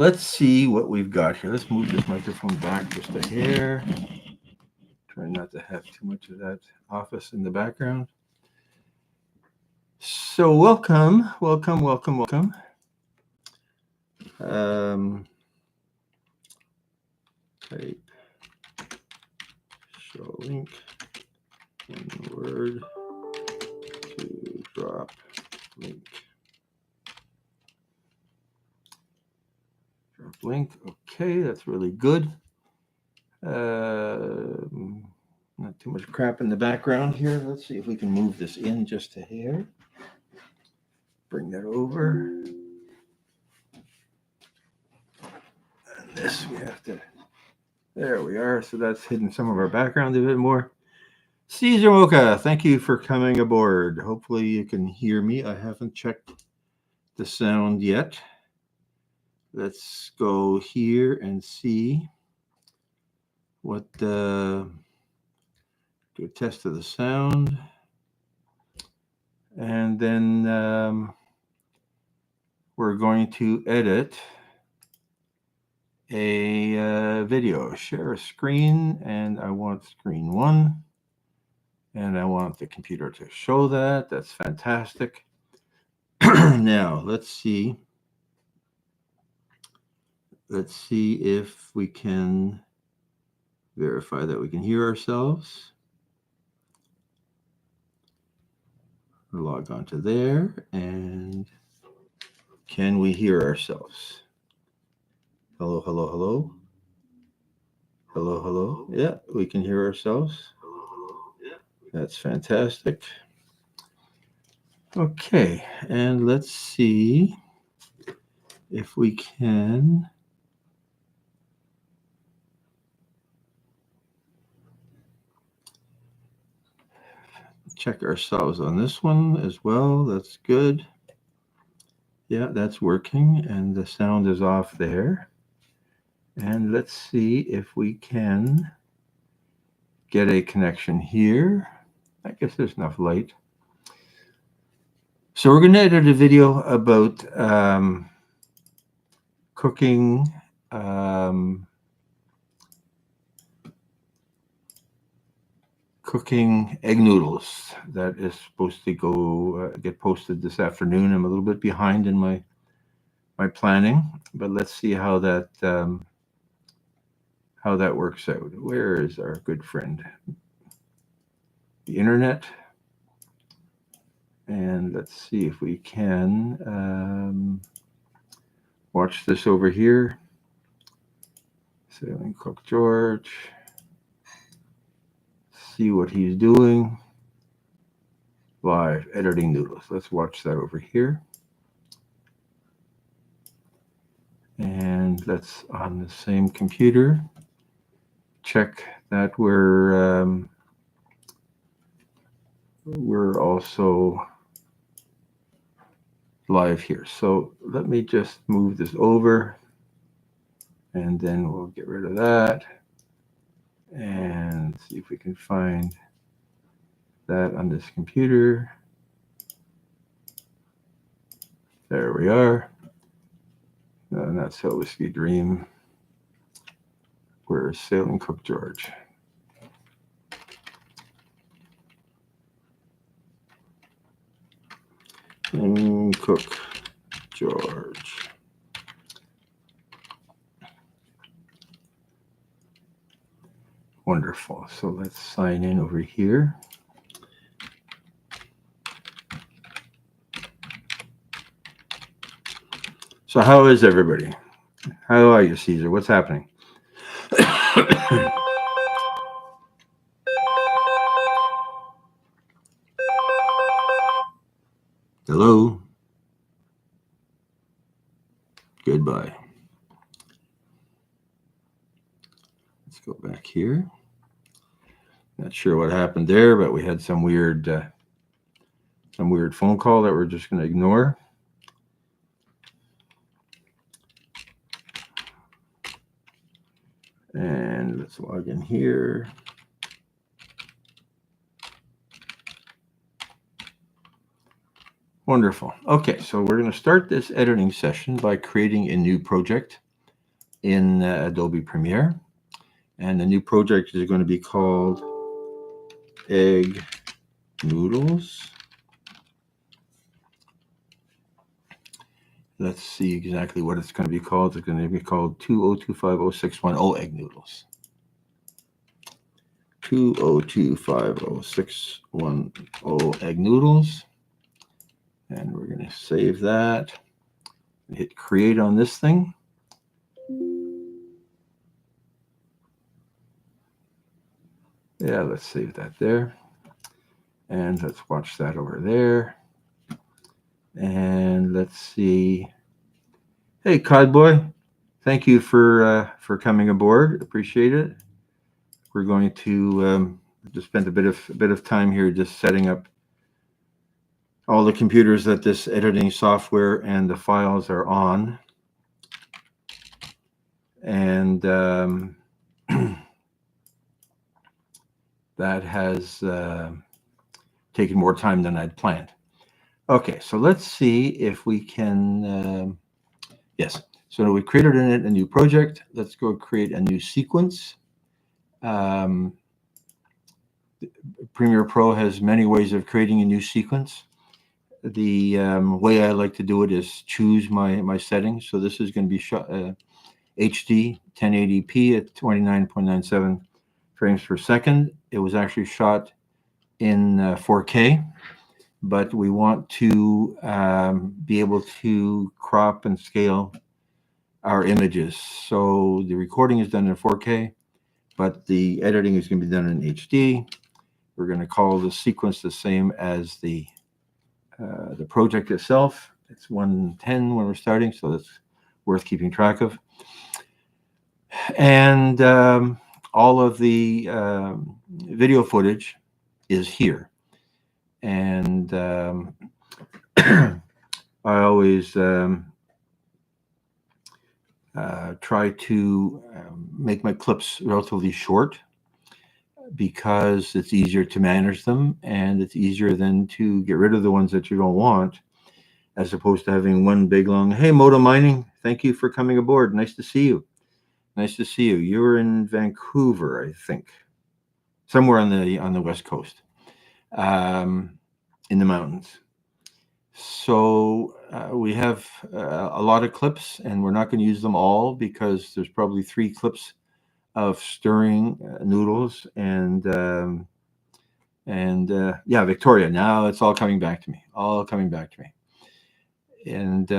Let's see what we've got here. Let's move this microphone back just a hair. Try not to have too much of that office in the background. So welcome. Type show link in Word to drop link. Drop link. Okay, that's really good. Not too much crap in the background here. Let's see if we can move this in just a hair. Bring that over. And this we have to, there we are. So that's hidden some of our background a bit more. Caesar Mocha, thank you for coming aboard. Hopefully you can hear me. I haven't checked the sound yet. Let's go here and see what do a test of the sound. And then we're going to edit a video. Share a screen, and I want screen 1. And I want the computer to show that. That's fantastic. Now, let's see. Let's see if we can verify that we can hear ourselves. We'll log on to there, and can we hear ourselves? Hello, hello, hello. Hello, hello. Yeah, we can hear ourselves. That's fantastic. Okay, and let's see if we can check ourselves on this one as well. That's good. Yeah, that's working, and the sound is off there. And let's see if we can get a connection here. I guess there's enough light. So we're going to edit a video about cooking cooking egg noodles. That is supposed to go get posted this afternoon. I'm a little bit behind in my planning, but let's see how that works out. Where is our good friend? The internet. And let's see if we can watch this over here. Sailing Cook George. See what he's doing. Live editing noodles. Let's watch that over here. And let's, on the same computer, check that we're also live here. So let me just move this over, and then we'll get rid of that and see if we can find that on this computer. There we are. No, not Sail Whiskey Dream. We're Sailing Cook George. And Cook George. Wonderful. So let's sign in over here. So how is everybody? How are you, Caesar? What's happening? Hello? Goodbye. Let's go back here. Not sure what happened there, but we had some weird phone call that we're just going to ignore. And let's log in here. Wonderful. Okay, so we're going to start this editing session by creating a new project. in Adobe Premiere. And the new project is going to be called Egg Noodles. Let's see exactly what it's going to be called. It's going to be called 2025061 Egg Noodles. 2025061 Egg Noodles. And we're going to save that. Hit create on this thing. Yeah, let's save that there. And let's watch that over there. And let's see. Hey, Codboy, thank you for coming aboard. Appreciate it. We're going to just spend a bit of time here just setting up all the computers that this editing software and the files are on. And that has taken more time than I'd planned. Okay, so let's see if we can, yes. So we created in it a new project. Let's go create a new sequence. Premiere Pro has many ways of creating a new sequence. The way I like to do it is choose my settings. So this is going to be shot HD 1080p at 29.97 frames per second. It was actually shot in 4K, but we want to be able to crop and scale our images. So the recording is done in 4K, but the editing is going to be done in HD. We're going to call the sequence the same as the project itself. It's 110 when we're starting, so that's worth keeping track of. And all of the video footage is here. And I always try to make my clips relatively short because it's easier to manage them, and it's easier then to get rid of the ones that you don't want, as opposed to having one big long, hey, Moto Mining, thank you for coming aboard. Nice to see you. Nice to see you. You're in Vancouver, I think, somewhere on the West Coast, in the mountains. So we have a lot of clips, and we're not going to use them all because there's probably 3 clips of stirring noodles. And yeah, Victoria, now it's all coming back to me, and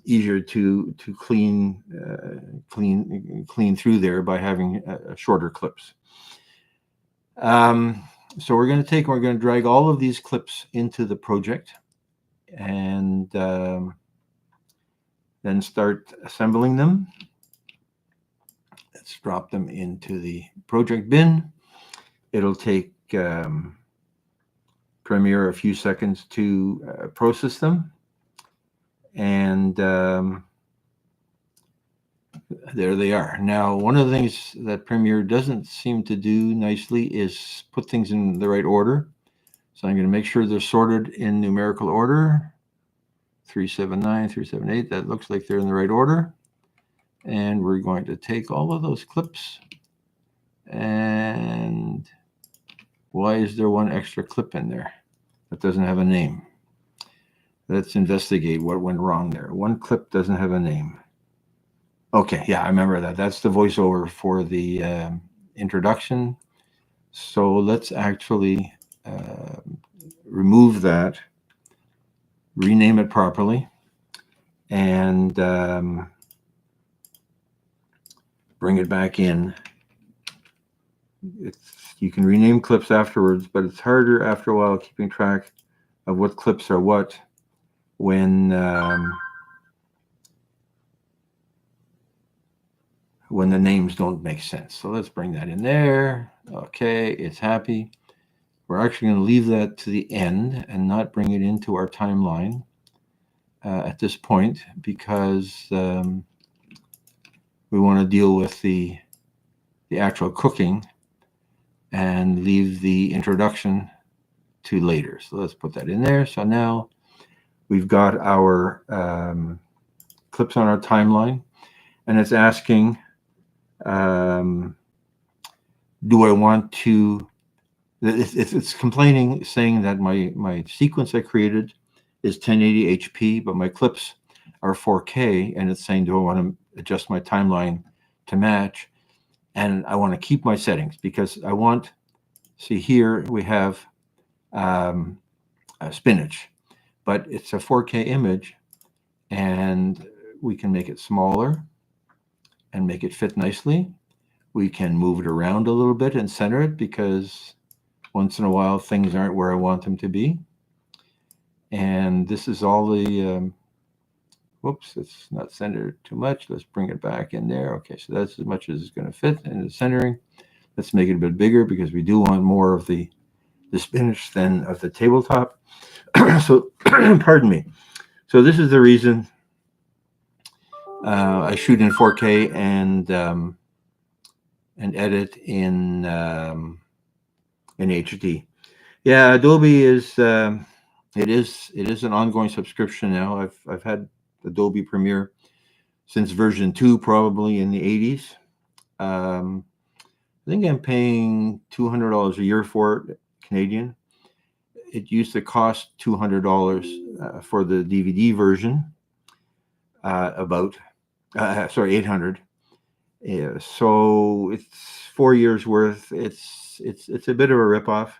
easier to clean through there by having shorter clips. So we're going to drag all of these clips into the project, and then start assembling them. Let's drop them into the project bin. It'll take Premiere a few seconds to process them. And there they are. Now, one of the things that Premiere doesn't seem to do nicely is put things in the right order. So I'm going to make sure they're sorted in numerical order. 379, 378, that looks like they're in the right order. And we're going to take all of those clips. And why is there one extra clip in there that doesn't have a name? Let's investigate what went wrong there. One clip doesn't have a name. Okay, yeah, I remember that. That's the voiceover for the introduction. So let's actually remove that, rename it properly, and bring it back in. You can rename clips afterwards, but it's harder after a while keeping track of what clips are what when the names don't make sense. So let's bring that in there. Okay, it's happy. We're actually going to leave that to the end and not bring it into our timeline at this point, because we want to deal with the actual cooking and leave the introduction to later. So let's put that in there. So now we've got our clips on our timeline. and it's asking, do I want to? It's complaining, saying that my sequence I created is 1080 HP, but my clips are 4K, and it's saying, do I want to adjust my timeline to match? And I want to keep my settings because I want. See here we have spinach, but it's a 4K image, and we can make it smaller and make it fit nicely. We can move it around a little bit and center it because once in a while things aren't where I want them to be. And this is all the, whoops, it's not centered too much. Let's bring it back in there. Okay, so that's as much as it's going to fit in the centering. Let's make it a bit bigger because we do want more of the spinach than of the tabletop. So, pardon me. So this is the reason I shoot in 4K and edit in HD. Yeah, Adobe is it is an ongoing subscription now. I've had Adobe Premiere since version 2, probably in the 80s. I think I'm paying $200 a year for it, Canadian. It used to cost $200 for the DVD version, sorry, 800. Yeah, so it's 4 years worth. It's a bit of a ripoff,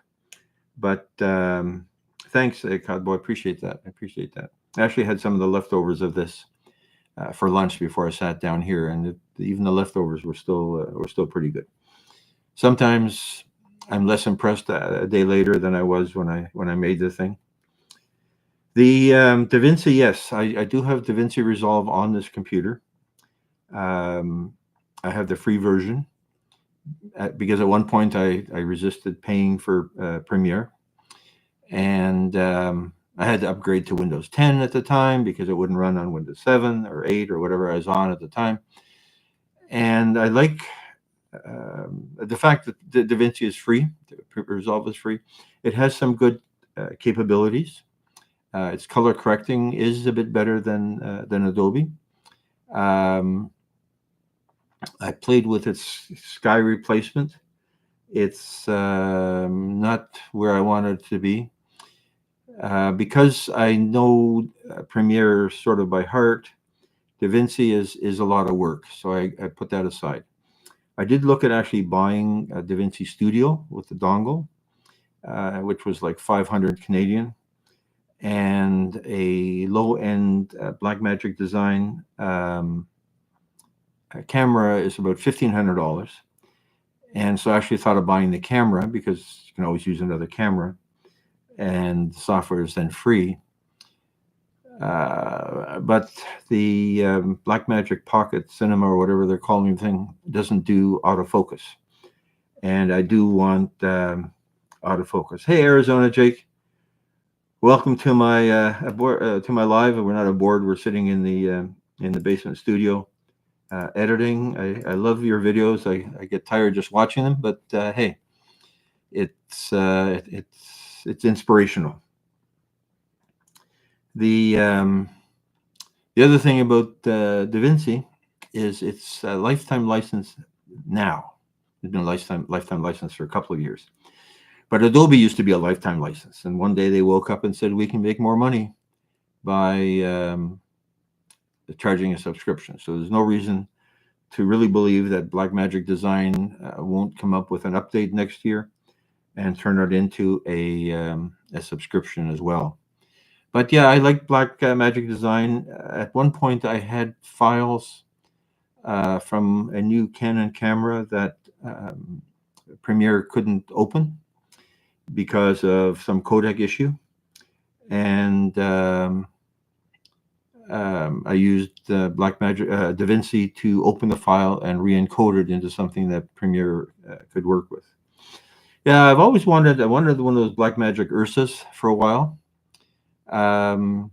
but thanks, Codboy. Appreciate that. I appreciate that. I actually had some of the leftovers of this for lunch before I sat down here, and even the leftovers were still pretty good. Sometimes I'm less impressed a day later than I was when I made the thing. The DaVinci, yes, I do have DaVinci Resolve on this computer. I have the free version because at one point I resisted paying for Premiere, and I had to upgrade to Windows 10 at the time because it wouldn't run on Windows 7 or 8 or whatever I was on at the time. And I like the fact that the DaVinci is free, Resolve is free. It has some good capabilities. Its color correcting is a bit better than Adobe. I played with its sky replacement. It's not where I want it to be. Because I know Premiere sort of by heart, DaVinci is a lot of work, so I put that aside. I did look at actually buying a DaVinci Studio with the dongle, which was like 500 Canadian, and a low-end Blackmagic Design camera is about $1,500. And so I actually thought of buying the camera because you can always use another camera, and the software is then free. But the Blackmagic Pocket Cinema or whatever they're calling the thing doesn't do autofocus, and I do want autofocus. Hey, Arizona Jake, welcome to my live. We're not aboard. We're sitting in the basement studio editing. I love your videos. I get tired just watching them, but hey, it's inspirational. The other thing about DaVinci is it's a lifetime license now. It's been a lifetime license for a couple of years. But Adobe used to be a lifetime license. And one day they woke up and said, we can make more money by charging a subscription. So there's no reason to really believe that Blackmagic Design won't come up with an update next year and turn it into a subscription as well. But yeah, I like Blackmagic Design. At one point, I had files from a new Canon camera that Premiere couldn't open because of some codec issue, and I used Blackmagic DaVinci to open the file and re-encode it into something that Premiere could work with. Yeah, I've always wanted. I wanted one of those Blackmagic Ursas for a while. And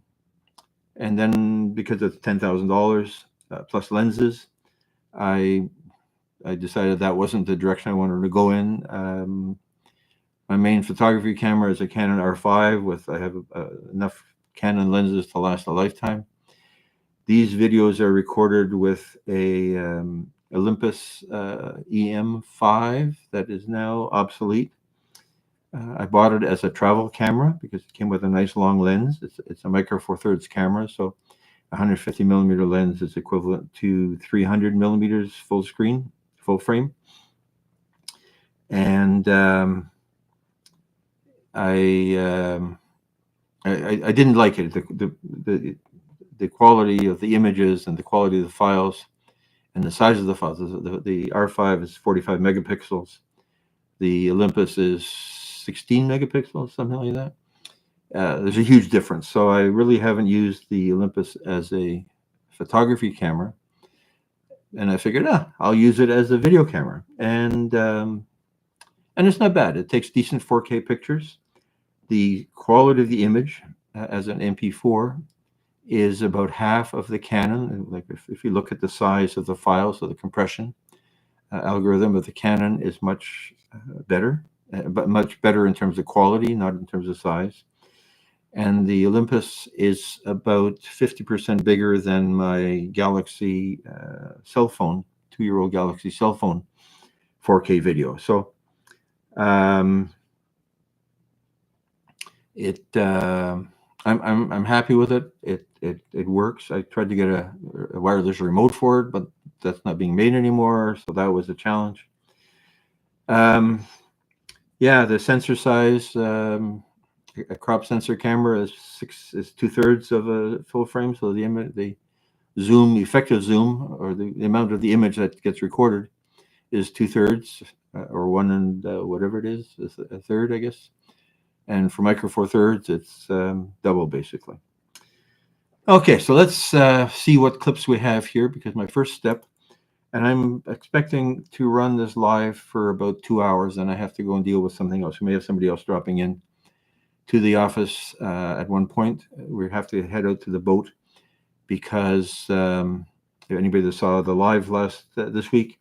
then because it's $10,000 plus lenses, I decided that wasn't the direction I wanted to go in. My main photography camera is a Canon R5 I have enough Canon lenses to last a lifetime. These videos are recorded with a Olympus EM5 that is now obsolete. I bought it as a travel camera because it came with a nice long lens. It's a micro four thirds camera, so 150 millimeter lens is equivalent to 300 millimeters full screen, full frame. And I didn't like it. The quality of the images and the quality of the files and the size of the files. The R5 is 45 megapixels. The Olympus is 16 megapixels, something like that. There's a huge difference. So I really haven't used the Olympus as a photography camera. And I figured, I'll use it as a video camera. And it's not bad. It takes decent 4K pictures. The quality of the image as an MP4 is about half of the Canon. Like if you look at the size of the file, so the compression algorithm of the Canon is much better, but much better in terms of quality, not in terms of size. And the Olympus is about 50% bigger than my Galaxy cell phone, 2-year-old Galaxy cell phone 4K video. So I'm happy with it. It works. I tried to get a wireless remote for it, but that's not being made anymore. So that was a challenge. Yeah, the sensor size. A crop sensor camera is 2/3 of a full frame. So the zoom, effective zoom, or the amount of the image that gets recorded is 2/3, or 1 and whatever it is a third, I guess. And for micro four thirds, it's double basically. Okay, so let's see what clips we have here, because my first step, and I'm expecting to run this live for about 2 hours, and I have to go and deal with something else. We may have somebody else dropping in to the office at one point. We have to head out to the boat because anybody that saw the live this week,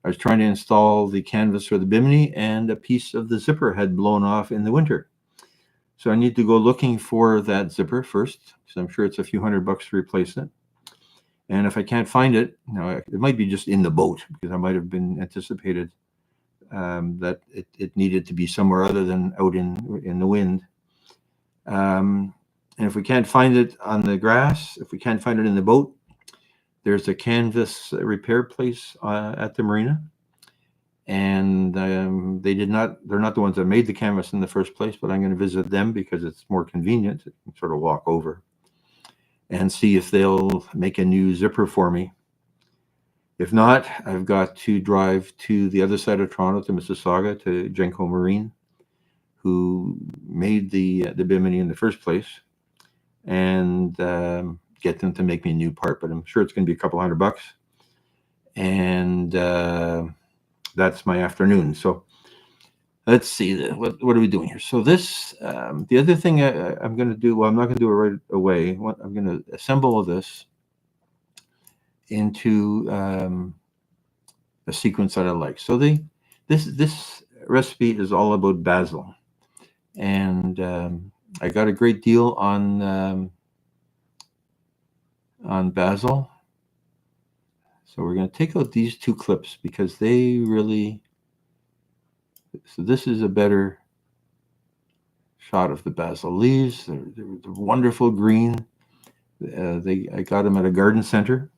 I was trying to install the canvas for the Bimini, and a piece of the zipper had blown off in the winter. So I need to go looking for that zipper first, because I'm sure it's a few $100 to replace it. And if I can't find it, it might be just in the boat, because I might have been anticipated that it needed to be somewhere other than out in the wind. And if we can't find it on the grass, if we can't find it in the boat, there's a canvas repair place at the marina. And they're not the ones that made the canvas in the first place, but I'm going to visit them because it's more convenient. I can sort of walk over and see if they'll make a new zipper for me. If not, I've got to drive to the other side of Toronto, to Mississauga, to Genco Marine, who made the Bimini in the first place, and get them to make me a new part. But I'm sure it's going to be a couple $100. And that's my afternoon. So let's see, what are we doing here? So this, the other thing I'm going to do, well, I'm not going to do it right away. I'm going to assemble this into a sequence that I like. So this recipe is all about basil, and I got a great deal on basil. So we're going to take out these 2 clips because they really. So this is a better shot of the basil leaves. They're wonderful green. I got them at a garden center,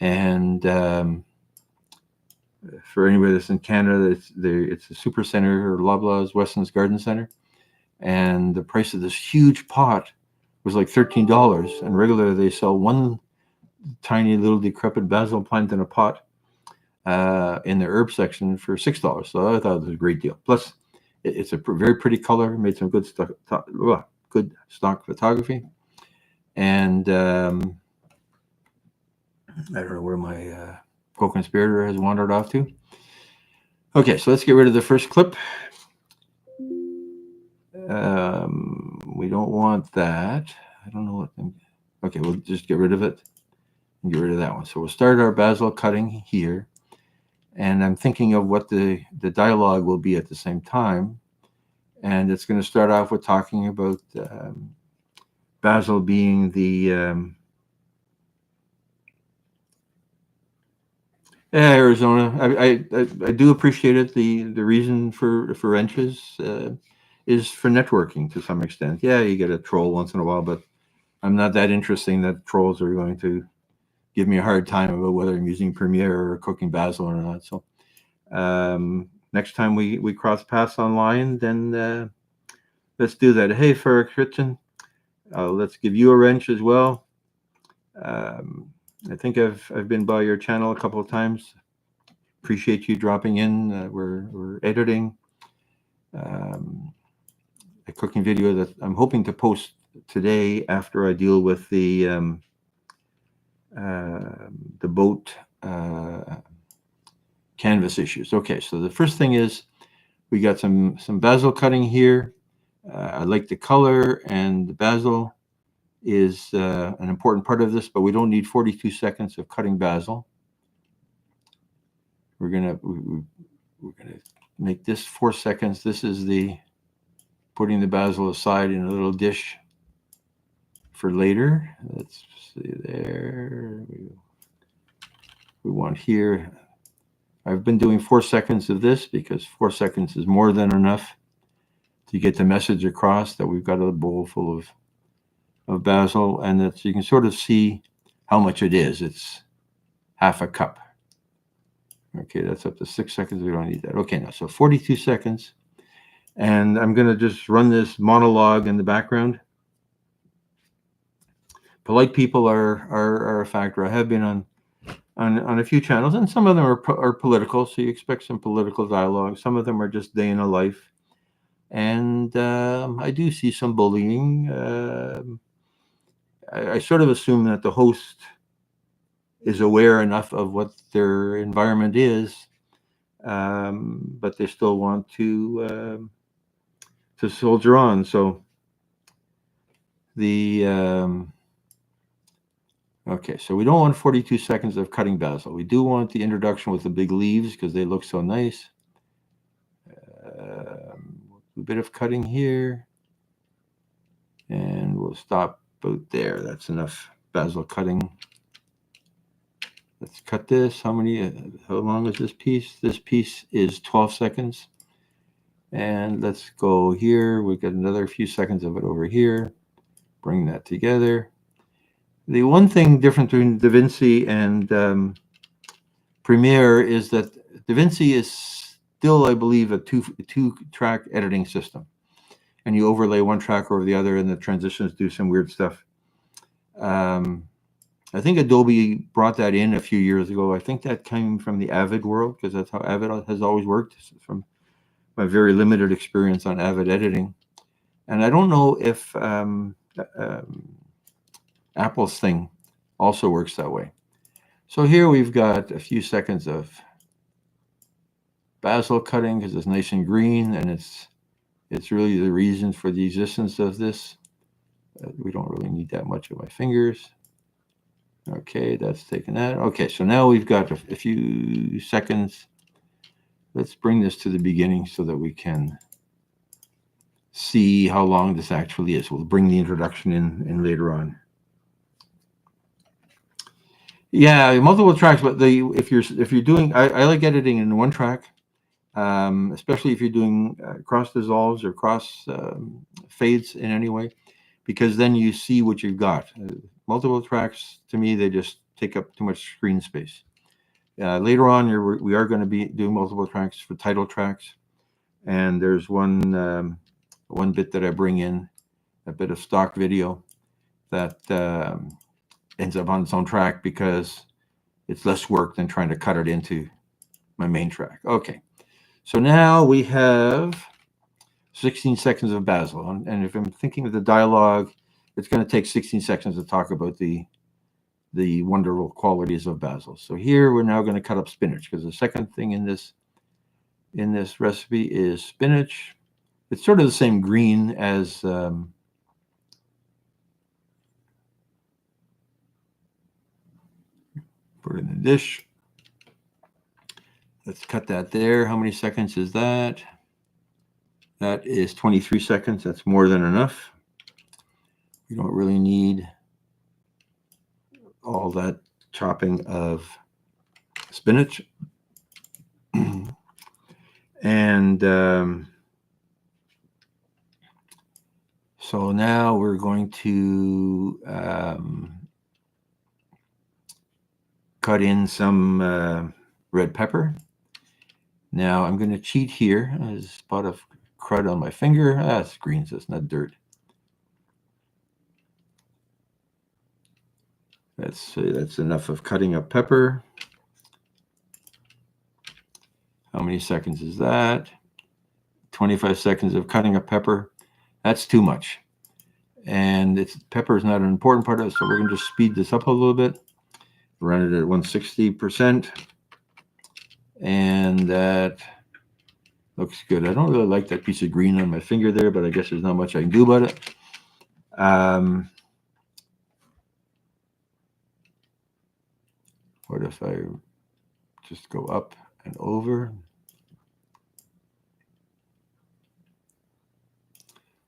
and for anybody that's in Canada, it's a super center, or Loblaws Weston's Garden Center, and the price of this huge pot was like $13, and regularly they sell one tiny little decrepit basil plant in a pot in the herb section for $6. So I thought it was a great deal. Plus, it's a very pretty color. Made some good stock photography, and I don't know where my co-conspirator has wandered off to. Okay, so let's get rid of the first clip. We don't want that. I don't know what. Okay, we'll just get rid of it and get rid of that one. So we'll start our basil cutting here. And I'm thinking of what the dialogue will be at the same time. And it's going to start off with talking about basil being the Yeah, Arizona. I do appreciate it. The reason for wrenches is for networking to some extent. Yeah, you get a troll once in a while, but I'm not that interesting that trolls are going to give me a hard time about whether I'm using Premiere or cooking basil or not. So next time we cross paths online, then let's do that. Hey, Ferric Kitchen, let's give you a wrench as well. Um, I think I've been by your channel a couple of times. Appreciate you dropping in. We're editing um, a cooking video that I'm hoping to post today after I deal with the boat uh, canvas issues. Okay, so the first thing is we got some basil cutting here. I like the color, and the basil is an important part of this, but we don't need 42 seconds of cutting basil. We're gonna make this 4 seconds. This is the putting the basil aside in a little dish for later. Let's see there. We want here. I've been doing 4 seconds of this because 4 seconds is more than enough to get the message across that we've got a bowl full of basil, and that you can sort of see how much it is. It's half a cup. Okay, that's up to 6 seconds. We don't need that. Okay, now, so 42 seconds. And I'm going to just run this monologue in the background. Polite people are a factor. I have been on a few channels, and some of them are political, so you expect some political dialogue. Some of them are just day in a life. And I do see some bullying. I sort of assume that the host is aware enough of what their environment is, but they still want to soldier on. So okay, so we don't want 42 seconds of cutting basil. We do want the introduction with the big leaves because they look so nice. A bit of cutting here, and we'll stop about there. That's enough basil cutting. Let's cut this. How long is this piece? This piece is 12 seconds. And let's go here. We've got another few seconds of it over here. Bring that together. The one thing different between DaVinci and Premiere is that DaVinci is still, I believe, a two-track editing system. And you overlay one track over the other, and the transitions do some weird stuff. I think Adobe brought that in a few years ago. I think that came from the Avid world because that's how Avid has always worked, from my very limited experience on Avid editing. And I don't know if Apple's thing also works that way. So here we've got a few seconds of basil cutting because it's nice and green, and it's really the reason for the existence of this. We don't really need that much of my fingers. Okay, that's taken that. Okay, so now we've got a few seconds. Let's bring this to the beginning so that we can see how long this actually is. We'll bring the introduction in later on. Yeah, multiple tracks, but if you're doing, I like editing in one track, especially if you're doing cross dissolves or cross fades in any way, because then you see what you've got. Multiple tracks, to me, they just take up too much screen space. Later on, we are going to be doing multiple tracks for title tracks, and there's one bit that I bring in, a bit of stock video that ends up on its own track because it's less work than trying to cut it into my main track. Okay, so now we have 16 seconds of basil, and if I'm thinking of the dialogue, it's going to take 16 seconds to talk about the wonderful qualities of basil. So here we're now going to cut up spinach because the second thing in this recipe is spinach. It's sort of the same green as put it in the dish. Let's cut that there. How many seconds is that? That is 23 seconds. That's more than enough. You don't really need all that chopping of spinach. And so now we're going to cut in some red pepper. Now I'm going to cheat here. There's a spot of crud on my finger. That's green, so it's not dirt. That's enough of cutting up pepper. How many seconds is that? 25 seconds of cutting up pepper. That's too much. And pepper is not an important part of it, so we're going to just speed this up a little bit. Run it at 160%. And that looks good. I don't really like that piece of green on my finger there, but I guess there's not much I can do about it. What if I just go up and over?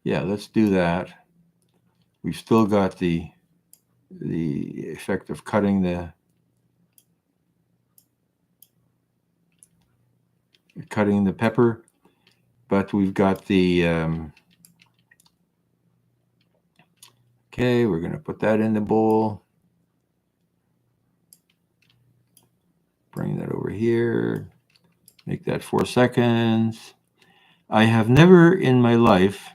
Yeah, let's do that. We've still got the effect of cutting the pepper, but we've got the okay, we're going to put that in the bowl. Bring that over here. Make that 4 seconds. I have never in my life,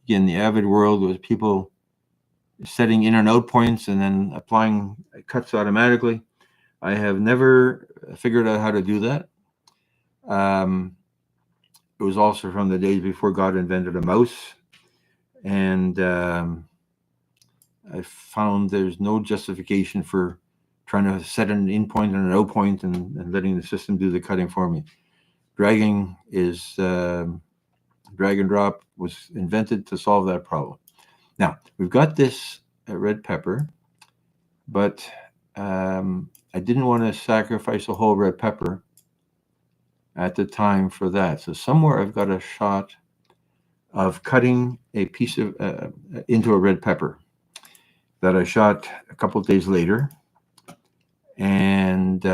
again, the Avid world was people setting in and out points and then applying cuts automatically. I have never figured out how to do that. It was also from the days before God invented a mouse. And I found there's no justification for trying to set an in point and an out point and letting the system do the cutting for me. Dragging is drag and drop was invented to solve that problem. Now, we've got this red pepper, but I didn't want to sacrifice a whole red pepper at the time for that. So somewhere I've got a shot of cutting a piece of into a red pepper that I shot a couple of days later. And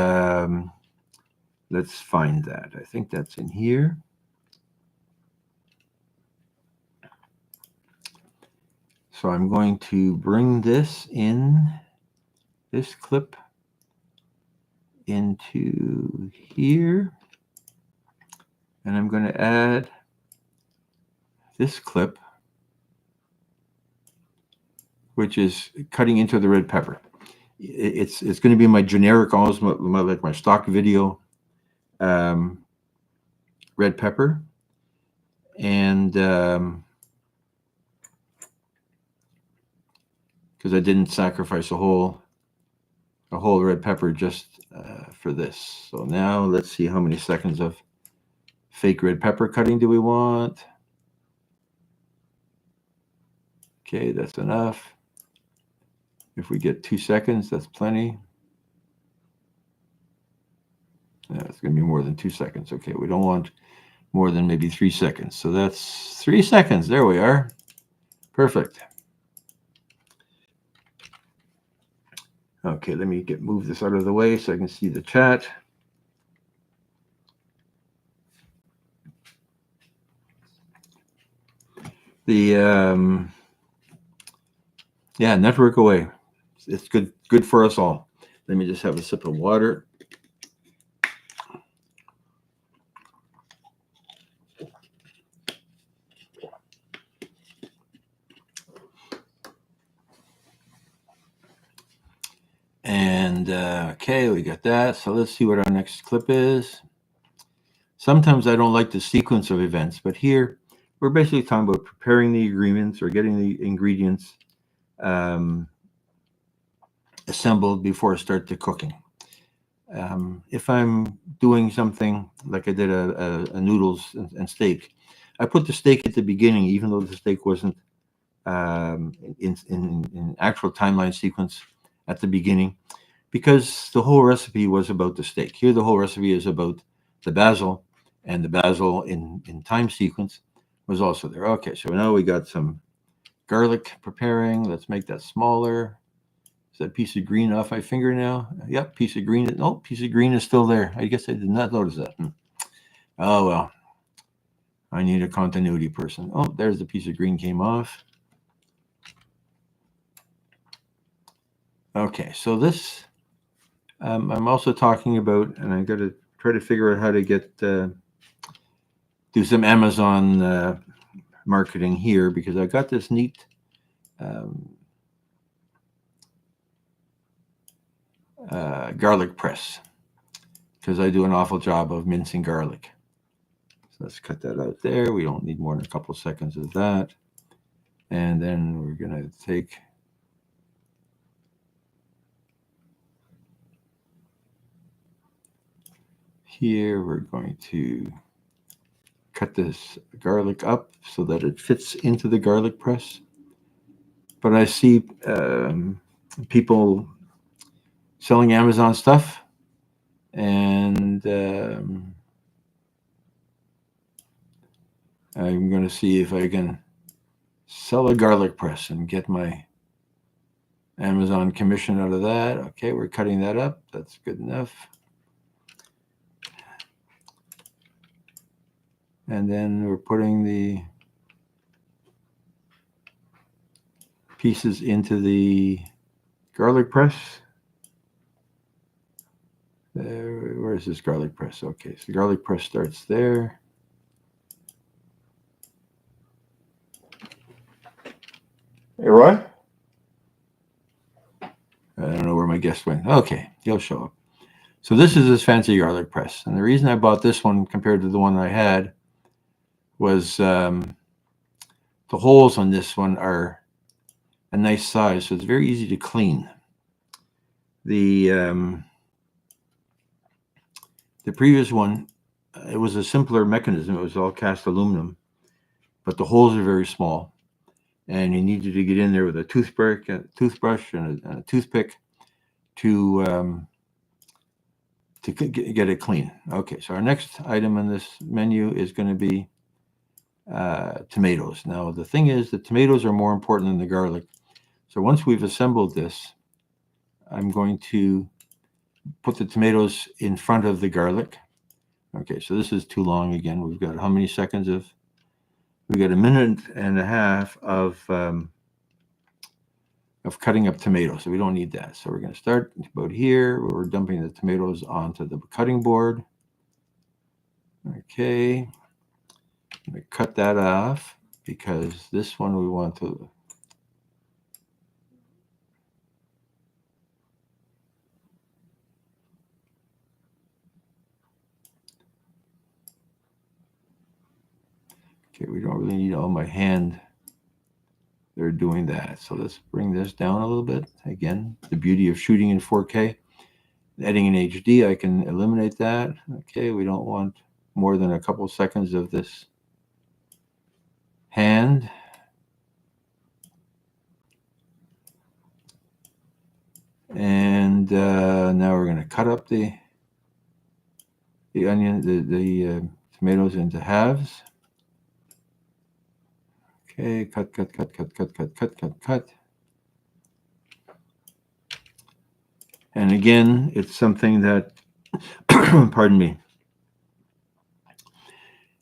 let's find that. I think that's in here. So I'm going to bring this clip into here. And I'm going to add this clip, which is cutting into the red pepper. It's going to be my generic, almost like my stock video red pepper. And because I didn't sacrifice a whole red pepper just for this. So now let's see how many seconds of fake red pepper cutting do we want. Okay, that's enough. If we get 2 seconds, that's plenty. Yeah, it's going to be more than 2 seconds. Okay, we don't want more than maybe 3 seconds. So that's 3 seconds. There we are. Perfect. Okay, let me move this out of the way so I can see the chat. The yeah, network away. It's good for us all. Let me just have a sip of water. And okay, we got that. So let's see what our next clip is. Sometimes I don't like the sequence of events, but here we're basically talking about preparing the ingredients or getting the ingredients assembled before I start the cooking. If I'm doing something like I did a noodles and steak, I put the steak at the beginning, even though the steak wasn't in actual timeline sequence at the beginning, because the whole recipe was about the steak. Here, the whole recipe is about the basil, and the basil in time sequence was also there. Okay, so now we got some garlic preparing. Let's make that smaller. that piece of green off my finger now. Yep, piece of green. Oh, piece of green is still there. I guess I did not notice that. Oh, well. I need a continuity person. Oh, there's the piece of green came off. Okay, so this I'm also talking about, and I got to try to figure out how to get do some Amazon marketing here, because I got this neat garlic press, because I do an awful job of mincing garlic. So let's cut that out there. We don't need more than a couple seconds of that. And then we're going to take here, we're going to cut this garlic up so that it fits into the garlic press. But I see people selling Amazon stuff, and I'm going to see if I can sell a garlic press and get my Amazon commission out of that. Okay, we're cutting that up. That's good enough. And then we're putting the pieces into the garlic press. There, where's this garlic press? Okay, so the garlic press starts there. Hey, Roy? I don't know where my guest went. Okay, he'll show up. So this is this fancy garlic press. And the reason I bought this one compared to the one I had was the holes on this one are a nice size, so it's very easy to clean. The previous one, it was a simpler mechanism. It was all cast aluminum, but the holes are very small, and you needed to get in there with a toothbrush and a toothpick to get it clean. Okay, so our next item on this menu is going to be tomatoes. Now, the thing is, the tomatoes are more important than the garlic. So once we've assembled this, I'm going to put the tomatoes in front of the garlic. Okay, so this is too long again. We've got how many seconds of? We've got a minute and a half of cutting up tomatoes, so we don't need that. So we're going to start about here, where we're dumping the tomatoes onto the cutting board. Okay, I'm going to cut that off because this one we want to. Okay, we don't really need all my hand. They're doing that. So let's bring this down a little bit. Again, the beauty of shooting in 4K. Editing in HD, I can eliminate that. Okay, we don't want more than a couple seconds of this hand. And now we're going to cut up the onion, the tomatoes into halves. Okay, cut. And again, it's something that, pardon me,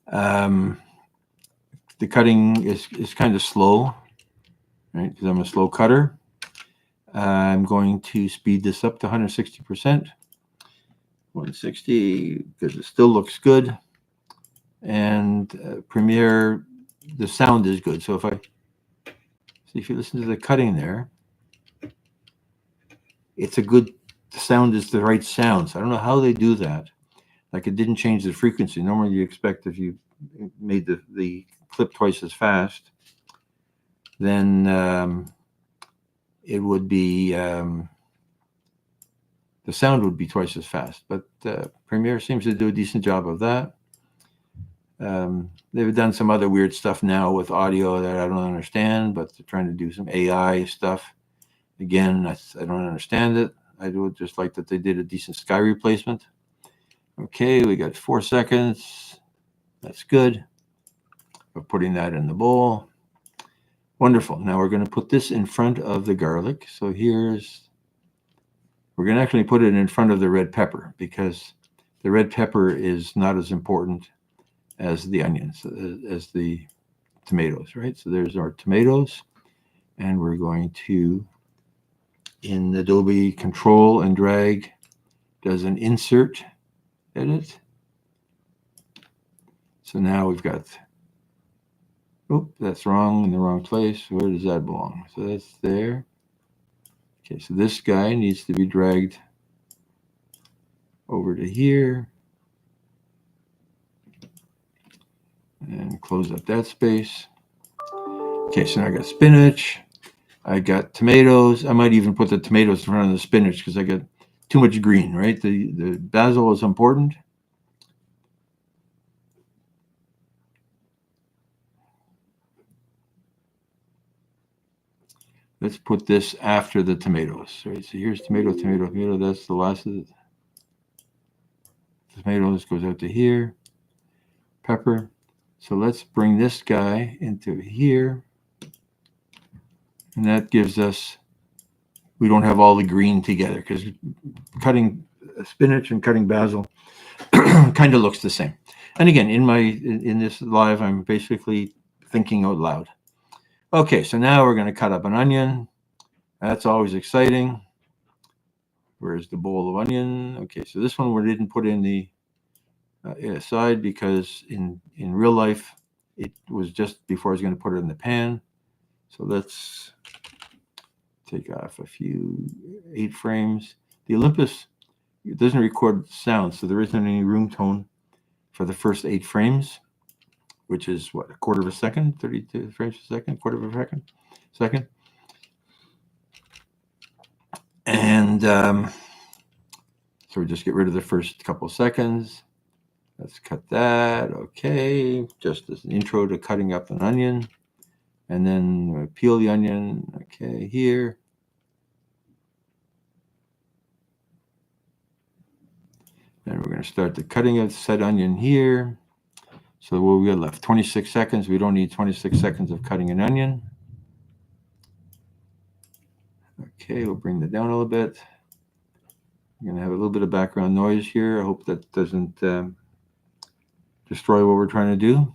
the cutting is kind of slow, right? Because I'm a slow cutter. I'm going to speed this up to 160%. 160, because it still looks good. And Premiere, the sound is good. So if you listen to the cutting there, it's a good, the sound is the right sound. So I don't know how they do that. Like, it didn't change the frequency. Normally you expect if you made the clip twice as fast, then it would be, the sound would be twice as fast. But Premiere seems to do a decent job of that. They've done some other weird stuff now with audio that I don't understand, but they're trying to do some AI stuff. Again, I don't understand it. I would just like that they did a decent sky replacement. Okay, we got 4 seconds. That's good. We're putting that in the bowl. Wonderful. Now we're going to put this in front of the garlic. So here's We're going to actually put it in front of the red pepper because the red pepper is not as important as the onions, as the tomatoes, right? So there's our tomatoes, and we're going to, in Adobe, control and drag does an insert edit. So now we've got, oh, that's wrong, in the wrong place. Where does that belong? So that's there. Okay, so this guy needs to be dragged over to here and close up that space. Okay, so now I got spinach, I got tomatoes. I might even put the tomatoes in front of the spinach because I got too much green, right? The basil is important. Let's put this after the tomatoes, right? So here's tomato, tomato, tomato. That's the last of the tomatoes, goes out to here. Pepper. So let's bring this guy into here. And that gives us, we don't have all the green together because cutting spinach and cutting basil kind of looks the same. And again, in this live, I'm basically thinking out loud. Okay, so now we're going to cut up an onion. That's always exciting. Where's the bowl of onion? Okay, so this one we didn't put in the side because in real life, it was just before I was going to put it in the pan. So let's take off a few 8 frames. The Olympus, it doesn't record sound, so there isn't any room tone for the first 8 frames, which is what, a quarter of a second, 32 frames a second, quarter of a second. And so we just get rid of the first couple seconds. Let's cut that. Okay, just as an intro to cutting up an onion. And then peel the onion. Okay, here. And we're going to start the cutting of said onion here. So what we got left? 26 seconds. We don't need 26 seconds of cutting an onion. Okay, we'll bring that down a little bit. I'm going to have a little bit of background noise here. I hope that doesn't destroy what we're trying to do.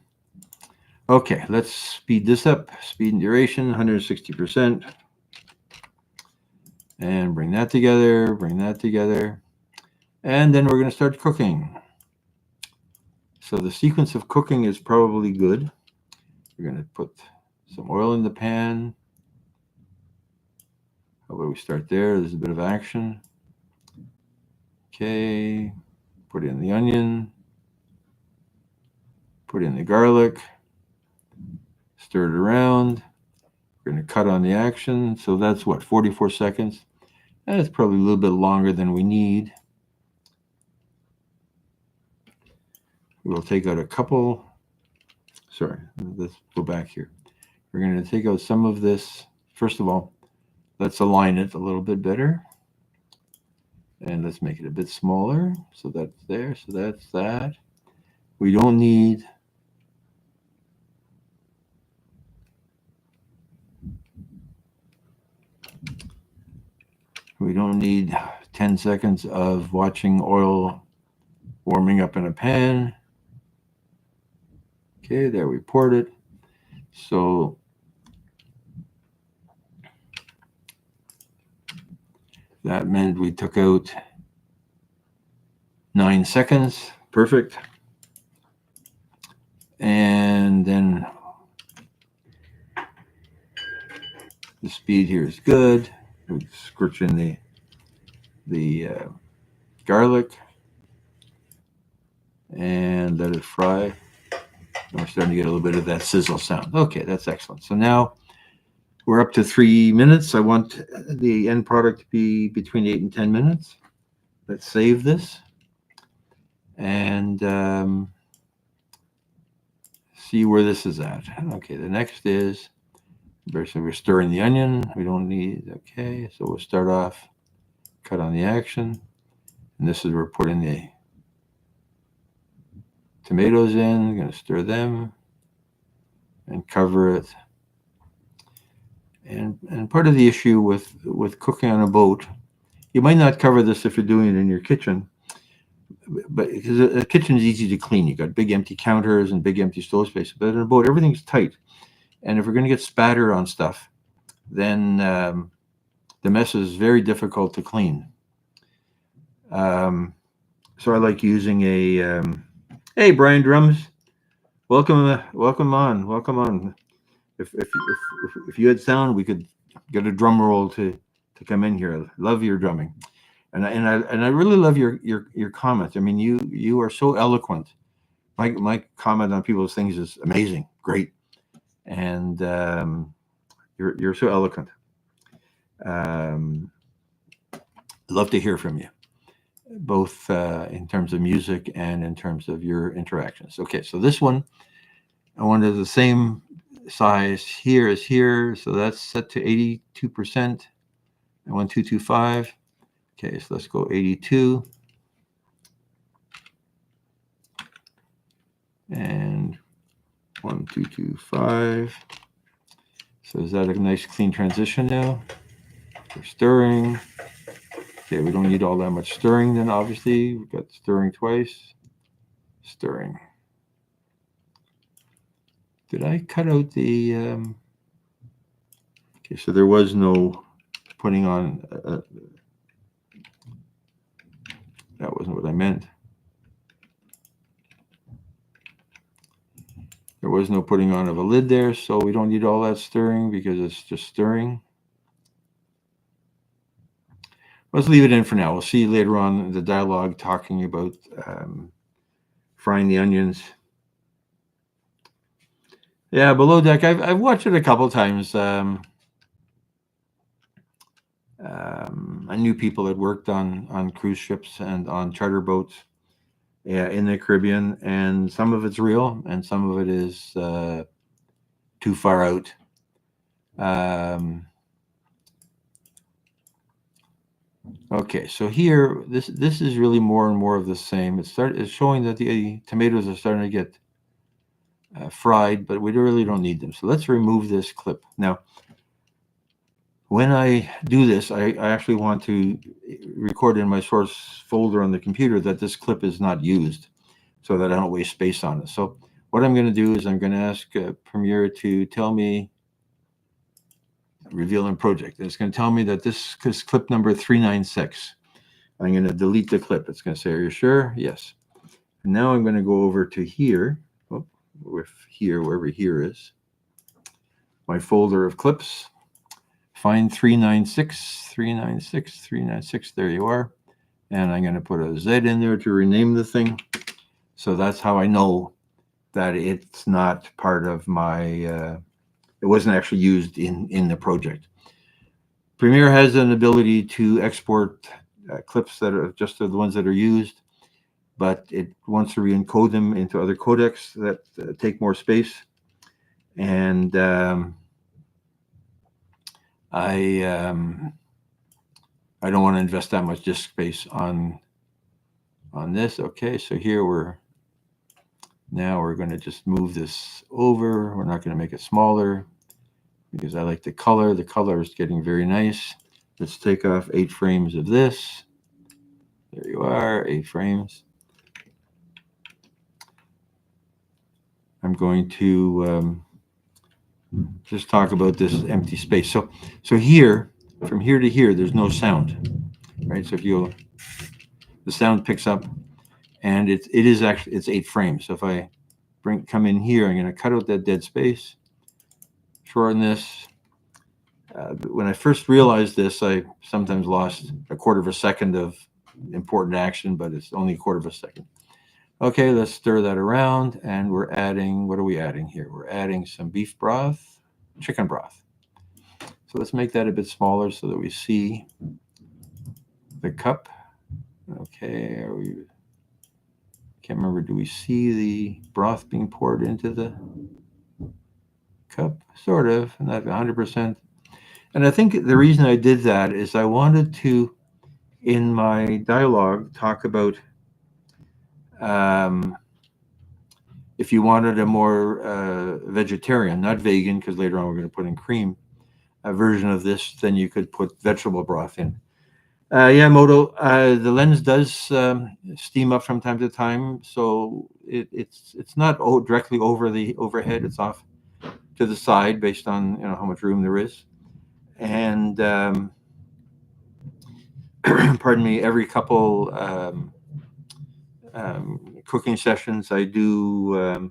Okay, let's speed this up. Speed and duration, 160%. And bring that together, bring that together. And then we're going to start cooking. So the sequence of cooking is probably good. We're going to put some oil in the pan. How about we start there? There's a bit of action. Okay, put in the onion. Put in the garlic. Stir it around. We're going to cut on the action. So that's what, 44 seconds? That's probably a little bit longer than we need. We'll take out a couple. Sorry, let's go back here. We're going to take out some of this. First of all, let's align it a little bit better. And let's make it a bit smaller. So that's there. So that's that. We don't need We don't need 10 seconds of watching oil warming up in a pan. Okay, there we poured it. So that meant we took out 9 seconds. Perfect. And then the speed here is good. We scorch in the garlic and let it fry. And we're starting to get a little bit of that sizzle sound. Okay, that's excellent. So now we're up to 3 minutes. I want the end product to be between 8 and 10 minutes. Let's save this and see where this is at. Okay, the next is, so we're stirring the onion. We don't need, okay, so we'll start off, cut on the action. And this is where we're putting the tomatoes in. We're going to stir them and cover it. And part of the issue with cooking on a boat You might not cover this if you're doing it in your kitchen, but because a kitchen is easy to clean. You got big empty counters and big empty stove space. But in a boat, everything's tight, and if we're going to get spatter on stuff, then the mess is very difficult to clean. Um, so I like using a. Hey, Brian Drums, welcome on. If you had sound, we could get a drum roll to come in here. I love your drumming, and I really love your comments. I mean, you are so eloquent. My comment on people's things is amazing, great, and you're so eloquent. Um, love to hear from you, both in terms of music and in terms of your interactions. Okay, so this one I wanted the same size here as here, so that's set to 82%. I want 225. Okay, so let's go 82. And 1225. So is that a nice clean transition now? We're stirring. Okay, we don't need all that much stirring then, obviously. We've got stirring twice. Stirring. Did I cut out the... Okay, so there was no putting on... that wasn't what I meant. There was no putting on of a lid there, so we don't need all that stirring because it's just stirring. Let's leave it in for now. We'll see later on the dialogue talking about frying the onions. Yeah, Below Deck, I've watched it a couple times. I knew people that worked on cruise ships and on charter boats, yeah, in the Caribbean, and some of it's real and some of it is too far out. Okay, so here, this is really more and more of the same. It's showing that the tomatoes are starting to get fried, but we really don't need them. So let's remove this clip. Now, when I do this, I actually want to record in my source folder on the computer that this clip is not used so that I don't waste space on it. So what I'm going to do is I'm going to ask Premiere to tell me, reveal in project. It's going to tell me that this is clip number 396. I'm going to delete the clip. It's going to say, are you sure? Yes. And now I'm going to go over to here, wherever here is, my folder of clips. Find 396, 396, 396. There you are. And I'm going to put a Z in there to rename the thing. So that's how I know that it's not part of my, it wasn't actually used in the project. Premiere has an ability to export clips that are just the ones that are used, but it wants to re-encode them into other codecs that take more space. And I don't want to invest that much disk space on this. Okay, so here we're going to just move this over. We're not going to make it smaller because I like the color. The color is getting very nice. Let's take off 8 frames of this. There you are, 8 frames. I'm going to just talk about this empty space. So here, from here to here, there's no sound, right? So if the sound picks up, and it's 8 frames. So if I come in here, I'm going to cut out that dead space, shorten this. When I first realized this, I sometimes lost a quarter of a second of important action, but it's only a quarter of a second. Okay, let's stir that around, and we're adding, what are we adding here? We're adding some beef broth, chicken broth. So let's make that a bit smaller so that we see the cup. Okay, can't remember, do we see the broth being poured into the cup? Sort of, not 100%. And I think the reason I did that is I wanted to, in my dialogue, talk about if you wanted a more vegetarian, not vegan, because later on we're going to put in cream, a version of this, then you could put vegetable broth in. Yeah, Moto. The lens does steam up from time to time, so it's not directly over the overhead. It's off to the side based on how much room there is. And pardon me, every couple cooking sessions, I do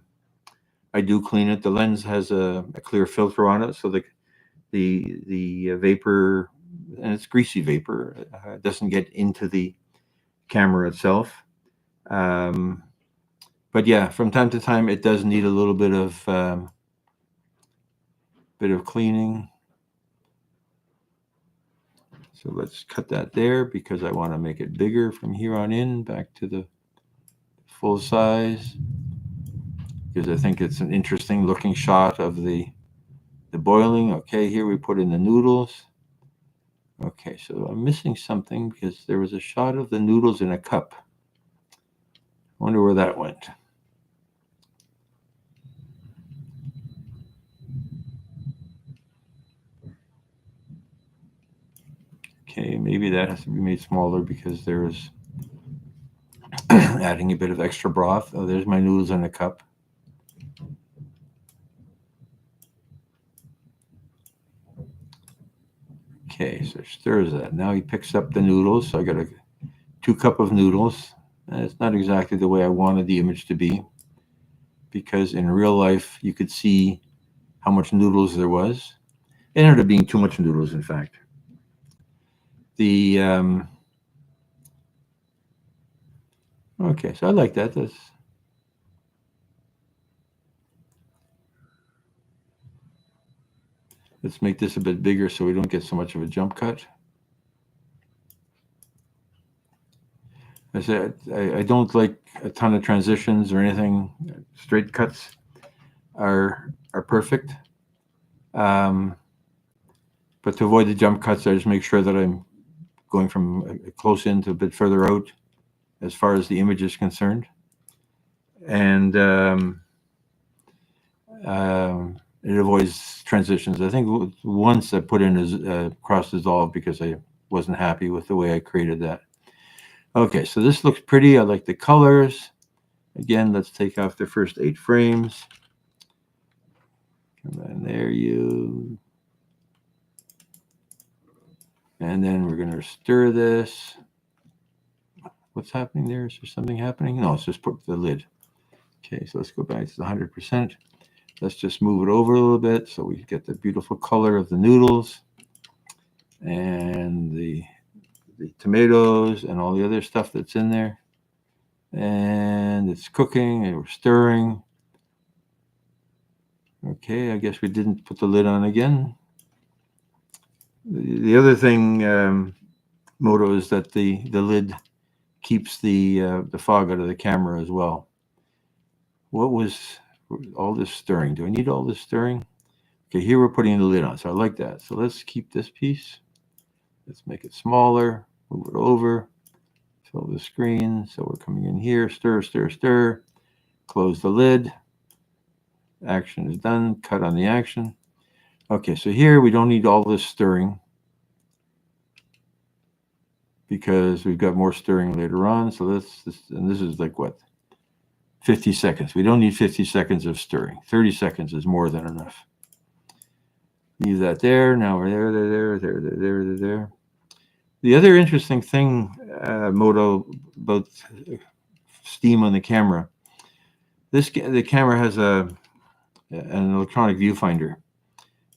clean it. The lens has a clear filter on it, so the vapor, and it's greasy vapor, doesn't get into the camera itself. Um, but yeah, from time to time, it does need a little bit of cleaning. So let's cut that there because I want to make it bigger from here on in, back to the full size, because I think it's an interesting looking shot of the boiling. Okay, here we put in the noodles. Okay, so I'm missing something because there was a shot of the noodles in a cup. I wonder where that went. Okay, maybe that has to be made smaller because there is adding a bit of extra broth. Oh, there's my noodles in a cup. Okay, so stirs that. Now he picks up the noodles. So I got a 2 cup of noodles. And it's not exactly the way I wanted the image to be, because in real life you could see how much noodles there was. It ended up being too much noodles, in fact. The okay, so I like that. Let's make this a bit bigger so we don't get so much of a jump cut. I said I don't like a ton of transitions or anything. Straight cuts are perfect. Um, but to avoid the jump cuts, I just make sure that I'm going from close in to a bit further out as far as the image is concerned. And it avoids transitions. I think once I put in a cross dissolve because I wasn't happy with the way I created that. Okay, so this looks pretty. I like the colors. Again, let's take off the first 8 frames. And there you. And then we're going to stir this. What's happening there? Is there something happening? No, it's just put the lid. Okay, so let's go back to the 100%. Let's just move it over a little bit so we get the beautiful color of the noodles and the tomatoes and all the other stuff that's in there. And it's cooking and we're stirring. Okay, I guess we didn't put the lid on again. The other thing, Moto, is that the lid keeps the fog out of the camera as well. What was all this stirring? Do I need all this stirring? Okay, here we're putting the lid on, so I like that. So let's keep this piece. Let's make it smaller, move it over, fill the screen. So we're coming in here, stir, stir, stir, close the lid. Action is done, cut on the action. Okay, so here we don't need all this stirring because we've got more stirring later on. So and this is like what? 50 seconds. We don't need 50 seconds of stirring. 30 seconds is more than enough. Leave that there. Now we're there. The other interesting thing, Moto, about steam on the camera, the camera has an electronic viewfinder,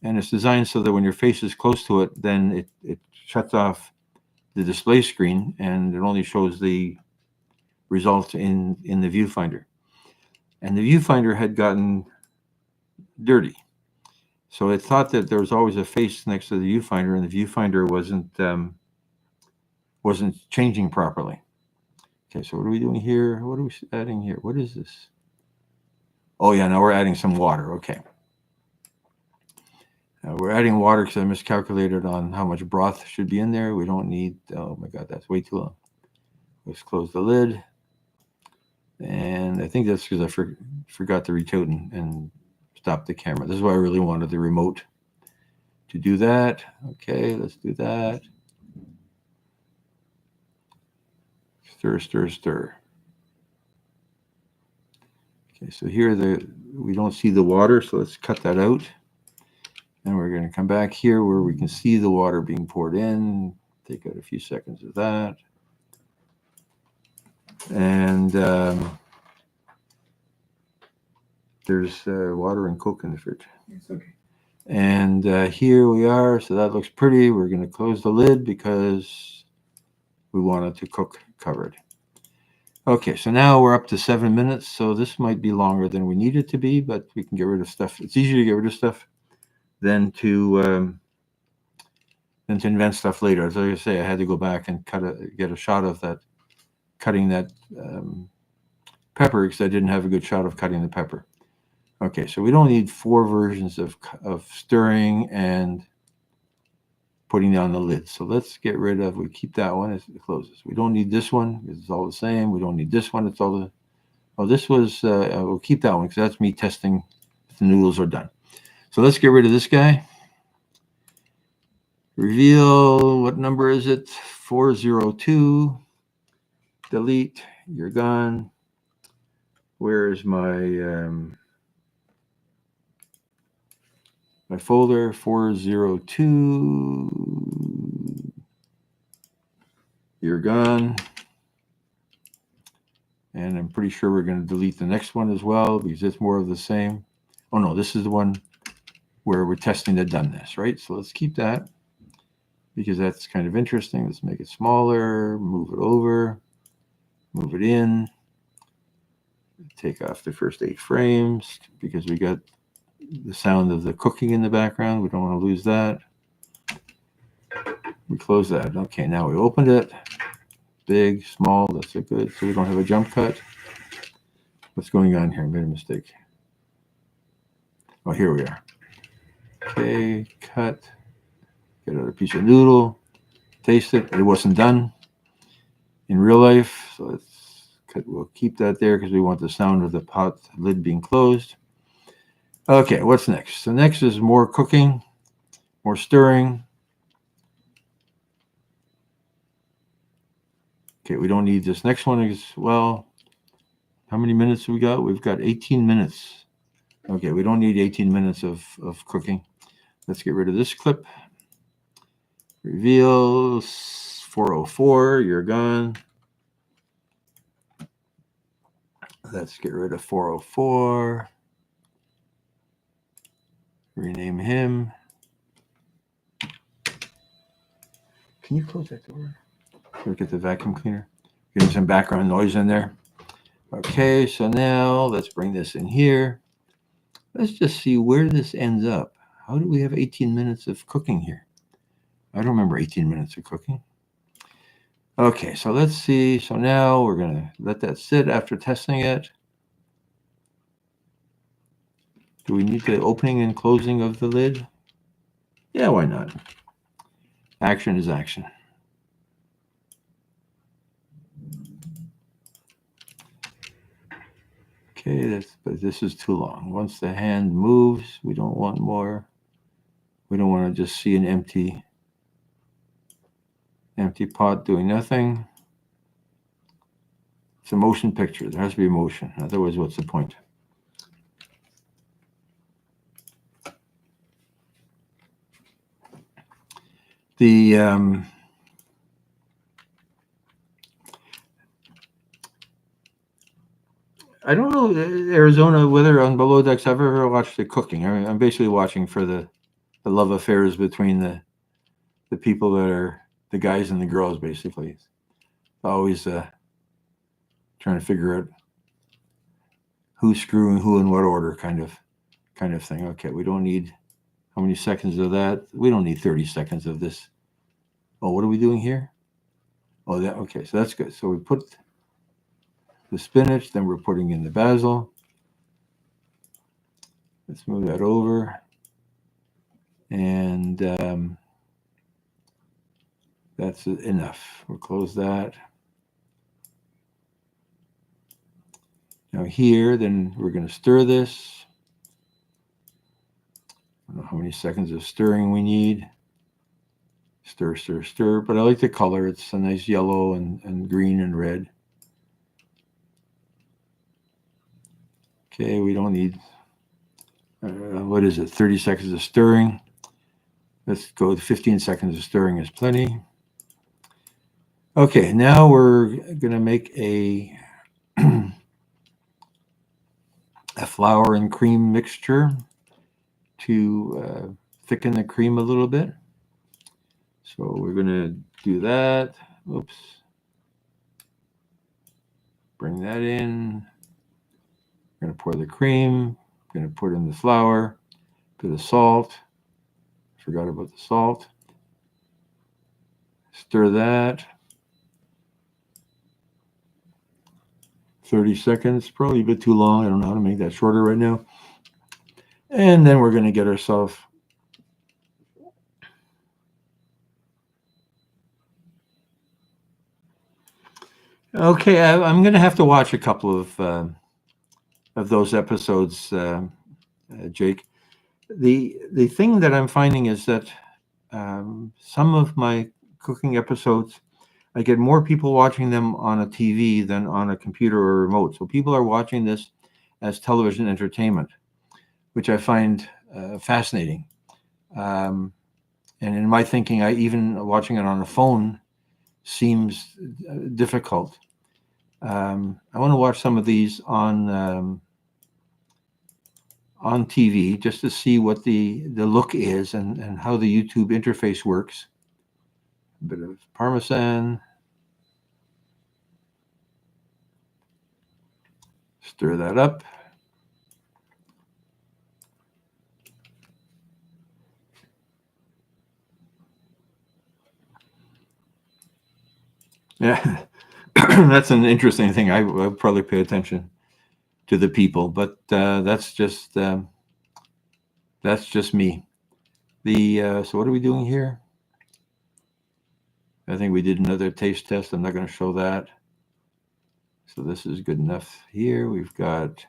and it's designed so that when your face is close to it, then it shuts off the display screen and it only shows the results in the viewfinder. And the viewfinder had gotten dirty. So it thought that there was always a face next to the viewfinder, and the viewfinder wasn't changing properly. Okay, so what are we doing here? What are we adding here? What is this? Oh yeah, now we're adding some water. Okay. We're adding water because I miscalculated on how much broth should be in there. We don't need, oh my God, that's way too long. Let's close the lid. And I think that's because I forgot to retote and stop the camera. This is why I really wanted the remote to do that. Okay, let's do that. Stir, stir, stir. Okay, so here we don't see the water, so let's cut that out. And we're going to come back here where we can see the water being poured in. Take out a few seconds of that. And there's water and Coke in the fridge. It's okay. And here we are. So that looks pretty. We're going to close the lid because we want it to cook covered. Okay, so now we're up to 7 minutes. So this might be longer than we need it to be, but we can get rid of stuff. It's easier to get rid of stuff than to invent stuff later. As I say, I had to go back and get a shot of that, cutting that pepper, because I didn't have a good shot of cutting the pepper. Okay, so we don't need 4 versions of stirring and putting down the lid. So let's get rid of, we keep that one as it closes. We don't need this one, it's all the same. We don't need this one, it's all the, oh, this was, we'll keep that one because that's me testing if the noodles are done. So let's get rid of this guy. Reveal, what number is it? 402. Delete, you're gone. Where is my my folder? 402. You're gone. And I'm pretty sure we're going to delete the next one as well because it's more of the same. Oh no, this is the one where we're testing the doneness, right? So let's keep that because that's kind of interesting. Let's make it smaller, move it over, move it in, take off the first 8 frames because we got the sound of the cooking in the background. We don't want to lose that. We close that. Okay, now we opened it. Big, small, that's good. So we don't have a jump cut. What's going on here? I made a mistake. Oh, here we are. Okay, cut. Get another piece of noodle. Taste it. It wasn't done in real life. So let's cut. We'll keep that there because we want the sound of the pot lid being closed. Okay, what's next? So next is more cooking, more stirring. Okay, we don't need this next one as well. How many minutes have we got? We've got 18 minutes. Okay, we don't need 18 minutes of cooking. Let's get rid of this clip. Reveal 404, you're gone. Let's get rid of 404. Rename him. Can you close that door? Look at the vacuum cleaner. Getting some background noise in there. Okay, so now let's bring this in here. Let's just see where this ends up. How do we have 18 minutes of cooking here? I don't remember 18 minutes of cooking. Okay, so let's see. So now we're going to let that sit after testing it. Do we need the opening and closing of the lid? Yeah, why not? Action is action. Okay, but this is too long. Once the hand moves, we don't want more. We don't want to just see an empty pot doing nothing. It's a motion picture. There has to be motion. Otherwise, what's the point? The I don't know, Arizona, whether on Below Decks I've ever watched the cooking. I mean, I'm basically watching for the love affairs between the people that are the guys and the girls, basically. It's always trying to figure out who's screwing who in what order, kind of thing. Okay, we don't need how many seconds of that. We don't need 30 seconds of this. Oh, what are we doing here? Oh, that okay. So that's good. So we put the spinach, then we're putting in the basil. Let's move that over. And that's enough. We'll close that. Now here, then we're going to stir this. I don't know how many seconds of stirring we need. Stir, stir, stir. But I like the color. It's a nice yellow and green and red. Okay, we don't need, what is it, 30 seconds of stirring. Let's go with 15 seconds of stirring is plenty. Okay, now we're going to make a, a flour and cream mixture to thicken the cream a little bit. So we're going to do that. Oops. Bring that in. We're going to pour the cream. We're going to put in the flour, bit of salt. Forgot about the salt. Stir that. 30 seconds, probably a bit too long. I don't know how to make that shorter right now. And then we're going to get ourselves okay. I'm going to have to watch a couple of those episodes, Jake. The thing that I'm finding is that some of my cooking episodes, I get more people watching them on a TV than on a computer or remote. So people are watching this as television entertainment, which I find fascinating. And in my thinking, even watching it on a phone seems difficult. I want to watch some of these on TV just to see what the look is and how the YouTube interface works. A bit of Parmesan. Stir that up. Yeah, that's an interesting thing. I'll probably pay attention to the people, but that's just me. So what are we doing here? I think we did another taste test. I'm not going to show that. So this is good enough here. We've got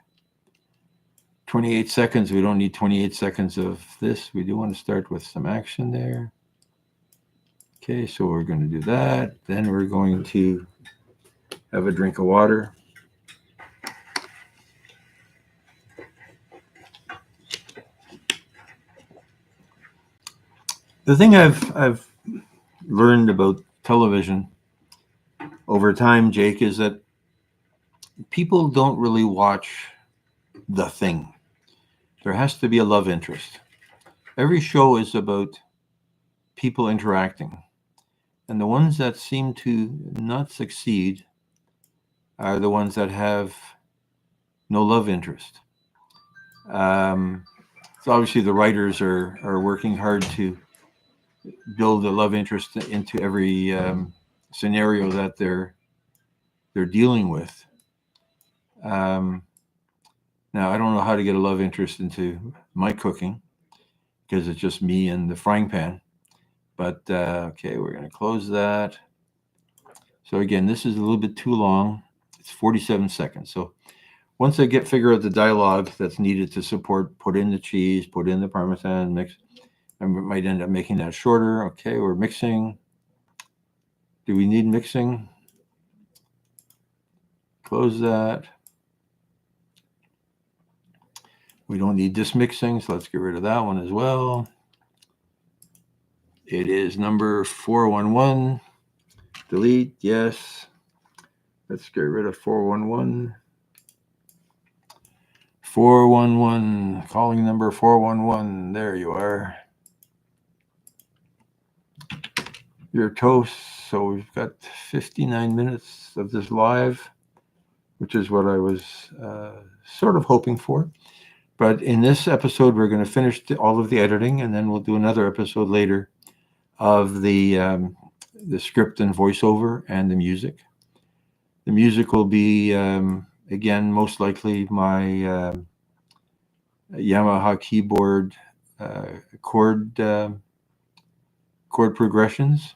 28 seconds. We don't need 28 seconds of this. We do want to start with some action there. Okay, so we're going to do that. Then we're going to have a drink of water. The thing I've learned about television over time, Jake, is that people don't really watch the thing. There has to be a love interest. Every show is about people interacting. And the ones that seem to not succeed are the ones that have no love interest. So obviously the writers are working hard to build a love interest into every scenario that they're dealing with. Now I don't know how to get a love interest into my cooking because it's just me and the frying pan. But okay, we're going to close that. So again, this is a little bit too long. It's 47 seconds. So once I figure out the dialogue that's needed to support, put in the cheese, put in the Parmesan, mix. I might end up making that shorter. Okay, we're mixing. Do we need mixing? Close that. We don't need this mixing, so let's get rid of that one as well. It is number 411. Delete, yes. Let's get rid of 411. 411, calling number 411. There you are. Your toast. So we've got 59 minutes of this live, which is what I was sort of hoping for. But in this episode, we're going to finish all of the editing, and then we'll do another episode later of the script and voiceover and the music. The music will be, again, most likely my Yamaha keyboard chord progressions.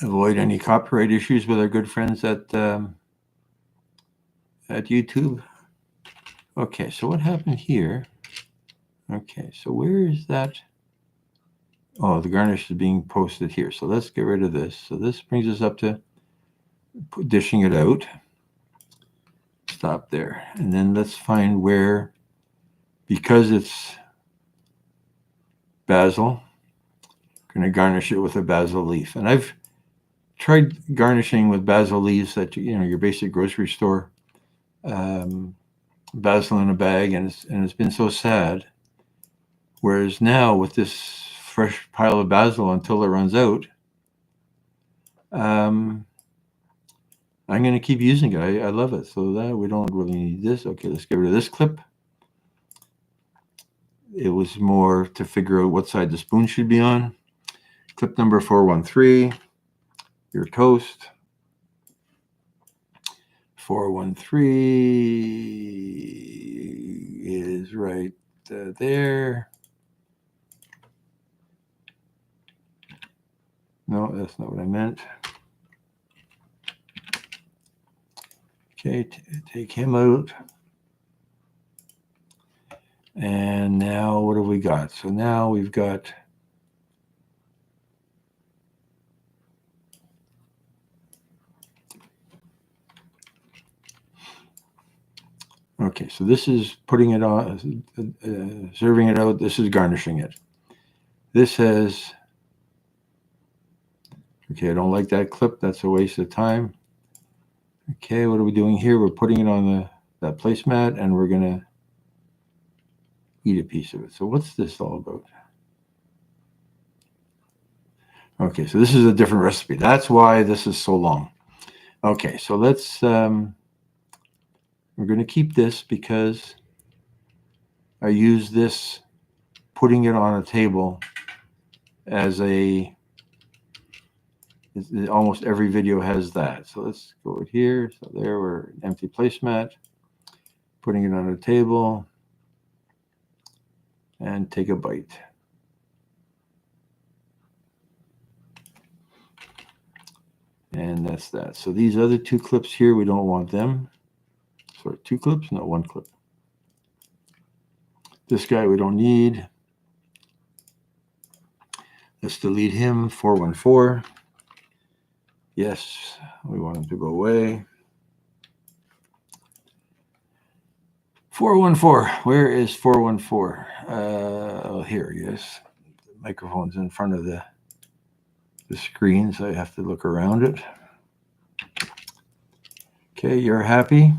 Avoid any copyright issues with our good friends at YouTube. Okay, so what happened here? Okay, so where is that? Oh, the garnish is being posted here. So let's get rid of this. So this brings us up to dishing it out. stop there. And then let's find where, because it's basil, I'm going to garnish it with a basil leaf. And I've tried garnishing with basil leaves at your basic grocery store, basil in a bag, and it's been so sad. Whereas now with this fresh pile of basil until it runs out, I'm going to keep using it. I love it. So that we don't really need this. Okay, let's get rid of this clip. It was more to figure out what side the spoon should be on. Clip number 413, your toast. 413 is right there. No, that's not what I meant. Okay, take him out. And now what have we got? So now we've got okay, so this is putting it on, serving it out. This is garnishing it. This has, okay, I don't like that clip. That's a waste of time. Okay, what are we doing here? We're putting it on that placemat, and we're going to eat a piece of it. So what's this all about? Okay, so this is a different recipe. That's why this is so long. Okay, so let's, we're going to keep this because I use this, putting it on a table as almost every video has that. So let's go here. So there, we're an empty placemat, putting it on a table, and take a bite. And that's that. So these other two clips here, we don't want them. Sorry, two clips? No, one clip. This guy we don't need. Let's delete him, 414. Yes, we want him to go away. 414, where is 414? Here he is. The microphone's in front of the screen, so I have to look around it. Okay, you're happy.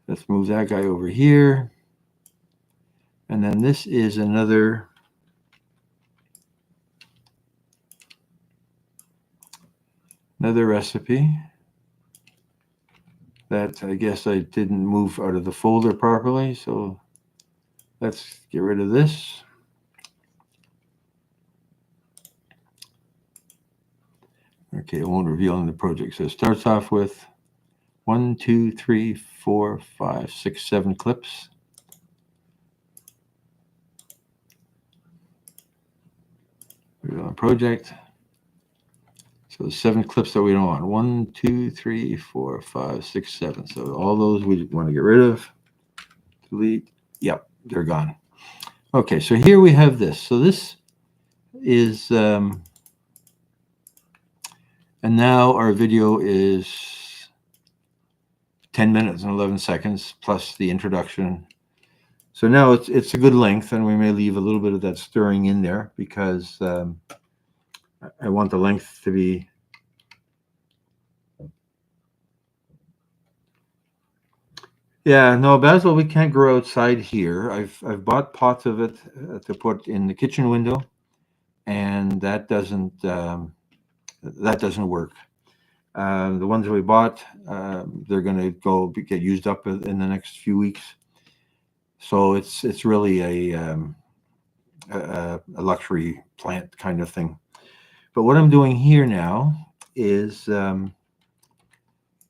Let's move that guy over here. And then this is another recipe that I guess I didn't move out of the folder properly. So let's get rid of this. Okay, it won't reveal in the project. So it starts off with 1, 2, 3, 4, 5, 6, 7 clips. Reveal on project. So the 7 clips that we don't want. 1, 2, 3, 4, 5, 6, 7. So all those we want to get rid of. Delete. Yep, they're gone. Okay, so here we have this. So this is, and now our video is 10 minutes and 11 seconds plus the introduction. So now it's a good length, and we may leave a little bit of that stirring in there because I want the length to be no basil we can't grow outside here. I've bought pots of it to put in the kitchen window, and that doesn't work. The ones that we bought, they're going to get used up in the next few weeks. So it's really a luxury plant kind of thing. But what I'm doing here now is for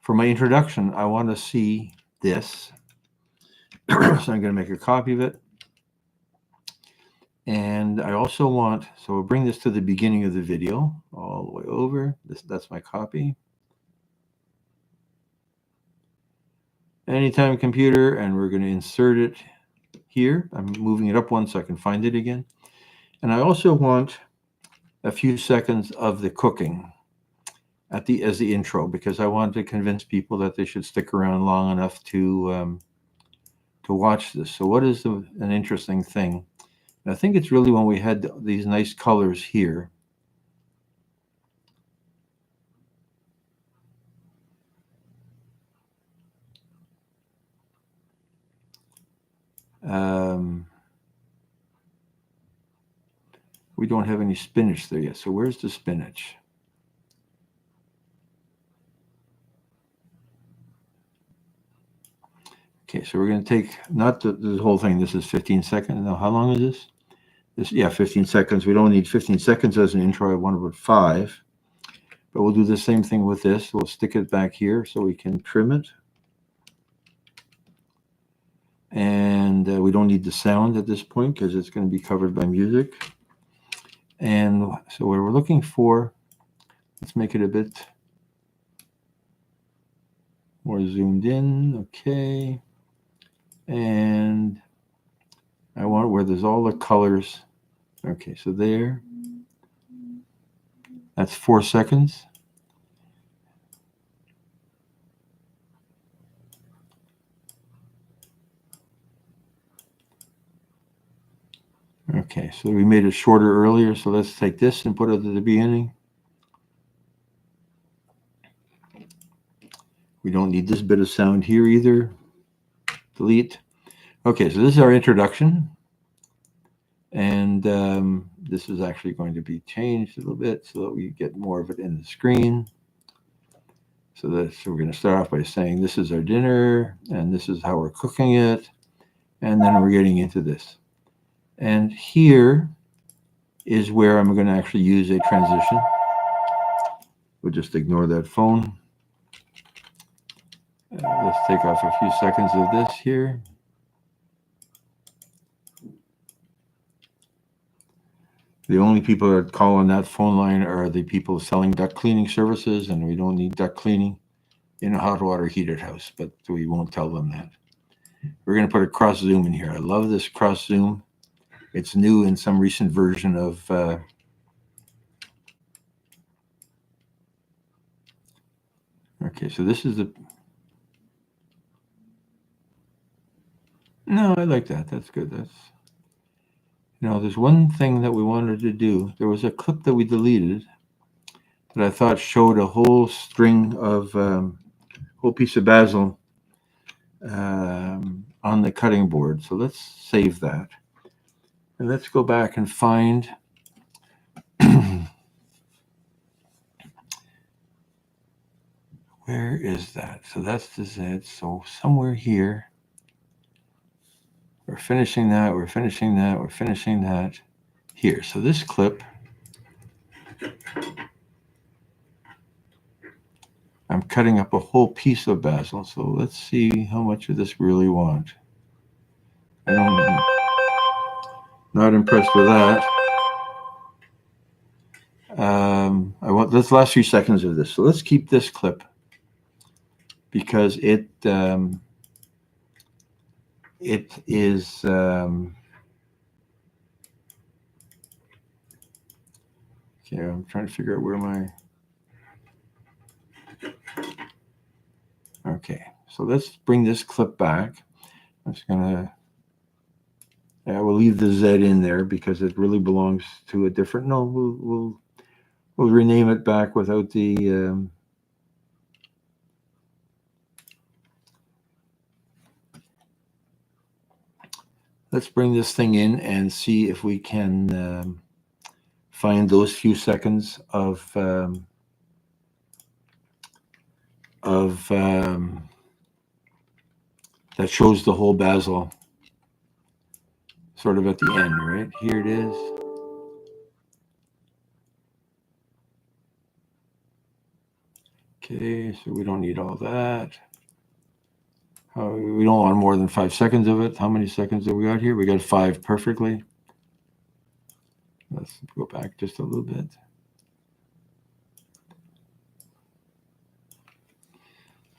my introduction, I want to see this. So I'm going to make a copy of it. And I also want, so we'll bring this to the beginning of the video, all the way over. That's my copy. Anytime computer, and we're going to insert it here. I'm moving it up one so I can find it again. And I also want a few seconds of the cooking. as the intro, because I wanted to convince people that they should stick around long enough to watch this. So what is an interesting thing? And I think it's really when we had these nice colors here. We don't have any spinach there yet. So where's the spinach? Okay, so we're going to take, not the whole thing. This is 15 seconds. Now, how long is this? Yeah, 15 seconds. We don't need 15 seconds as an intro. I want about 5. But we'll do the same thing with this. We'll stick it back here so we can trim it. And we don't need the sound at this point because it's going to be covered by music. And so what we're looking for, let's make it a bit more zoomed in. Okay. And I want where there's all the colors. Okay, so there. That's 4 seconds. Okay, so we made it shorter earlier, so let's take this and put it at the beginning. We don't need this bit of sound here either. Delete. Okay, so this is our introduction. And this is actually going to be changed a little bit so that we get more of it in the screen. So we're going to start off by saying this is our dinner, and this is how we're cooking it. And then we're getting into this. And here is where I'm going to actually use a transition. We'll just ignore that phone. Let's take off a few seconds of this here. The only people that call on that phone line are the people selling duct cleaning services, and we don't need duct cleaning in a hot water heated house, but we won't tell them that. We're going to put a cross zoom in here. I love this cross zoom. It's new in some recent version of okay, so this is the. No, I like that. That's good. That's. There's one thing that we wanted to do. There was a clip that we deleted that I thought showed a whole string of whole piece of basil on the cutting board. So let's save that. And let's go back and find where is that? So that's the Z. So somewhere here. We're finishing that, we're finishing that, we're finishing that here. So this clip, I'm cutting up a whole piece of basil. So let's see how much of this we really want. I'm not impressed with that. I want this last few seconds of this. So let's keep this clip because it is okay. I'm trying to figure out where my okay. So let's bring this clip back. I'm just gonna. We'll leave the Z in there because it really belongs to a different. No, we'll rename it back without the. Let's bring this thing in and see if we can find those few seconds of that shows the whole basil sort of at the end, right? Here it is. Okay, so we don't need all that. We don't want more than 5 seconds of it. How many seconds have we got here? We got 5 perfectly. Let's go back just a little bit.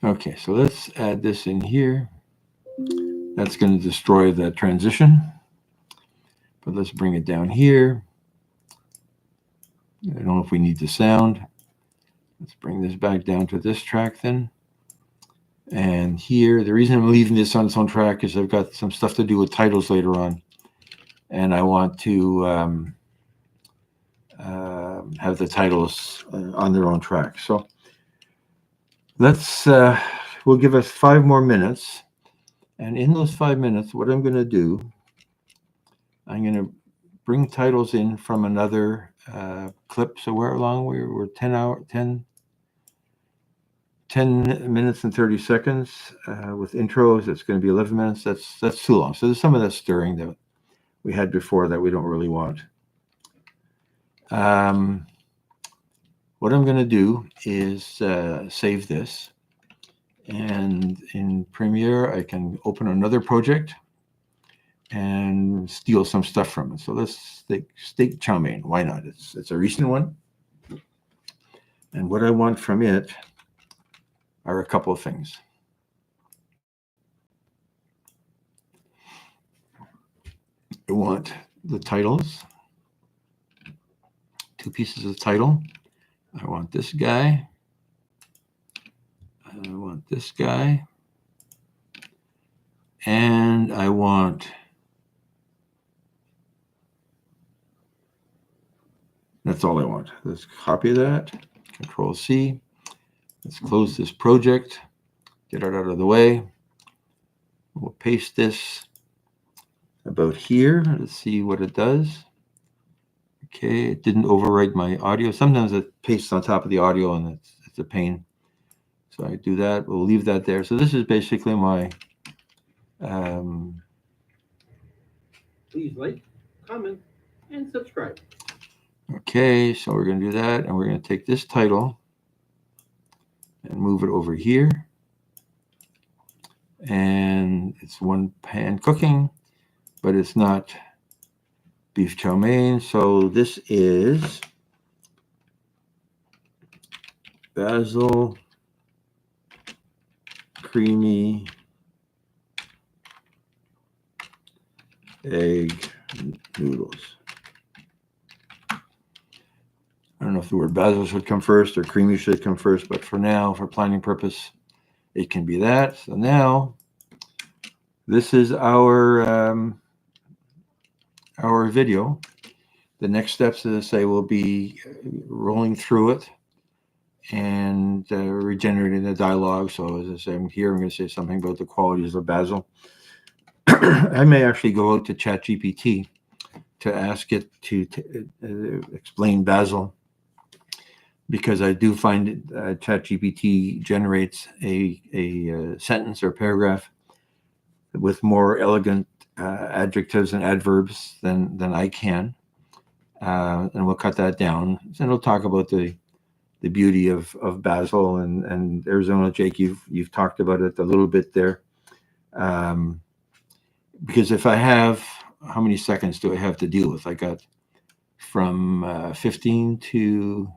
Okay, so let's add this in here. That's going to destroy the transition. But let's bring it down here. I don't know if we need the sound. Let's bring this back down to this track then. And here, the reason I'm leaving this on its own track is I've got some stuff to do with titles later on. And I want to have the titles on their own track. So let's, we'll give us 5 more minutes. And in those 5 minutes, what I'm going to do, I'm going to bring titles in from another clip. So we're 10 minutes and 30 seconds with intros. It's going to be 11 minutes. That's too long. So there's some of that stirring that we had before that we don't really want. What I'm going to do is save this. And in Premiere, I can open another project and steal some stuff from it. So let's take steak chow mein. Why not? It's a recent one. And what I want from it are a couple of things. I want the titles, 2 pieces of title. I want this guy. I want this guy. And I want that's all I want. Let's copy that. Control C. Let's close this project. Get it out of the way. We'll paste this about here. Let's see what it does. Okay, it didn't overwrite my audio. Sometimes it pastes on top of the audio and it's a pain. So I do that. We'll leave that there. So this is basically my please like, comment, and subscribe. Okay, so we're going to do that, and we're going to take this title and move it over here. And it's one pan cooking, but it's not beef chow mein. So this is basil creamy egg noodles. I don't know if the word basil should come first or creamy should come first, but for now, for planning purpose, it can be that. So now, this is our video. The next steps, as I say, will be rolling through it and regenerating the dialogue. So as I say, I'm going to say something about the qualities of basil. I may actually go out to ChatGPT to ask it to explain basil, because I do find ChatGPT generates a sentence or paragraph with more elegant adjectives and adverbs than I can. And we'll cut that down. And we'll talk about the beauty of basil and Arizona. Jake, you've talked about it a little bit there. Because if I have, how many seconds do I have to deal with? I got from 15 to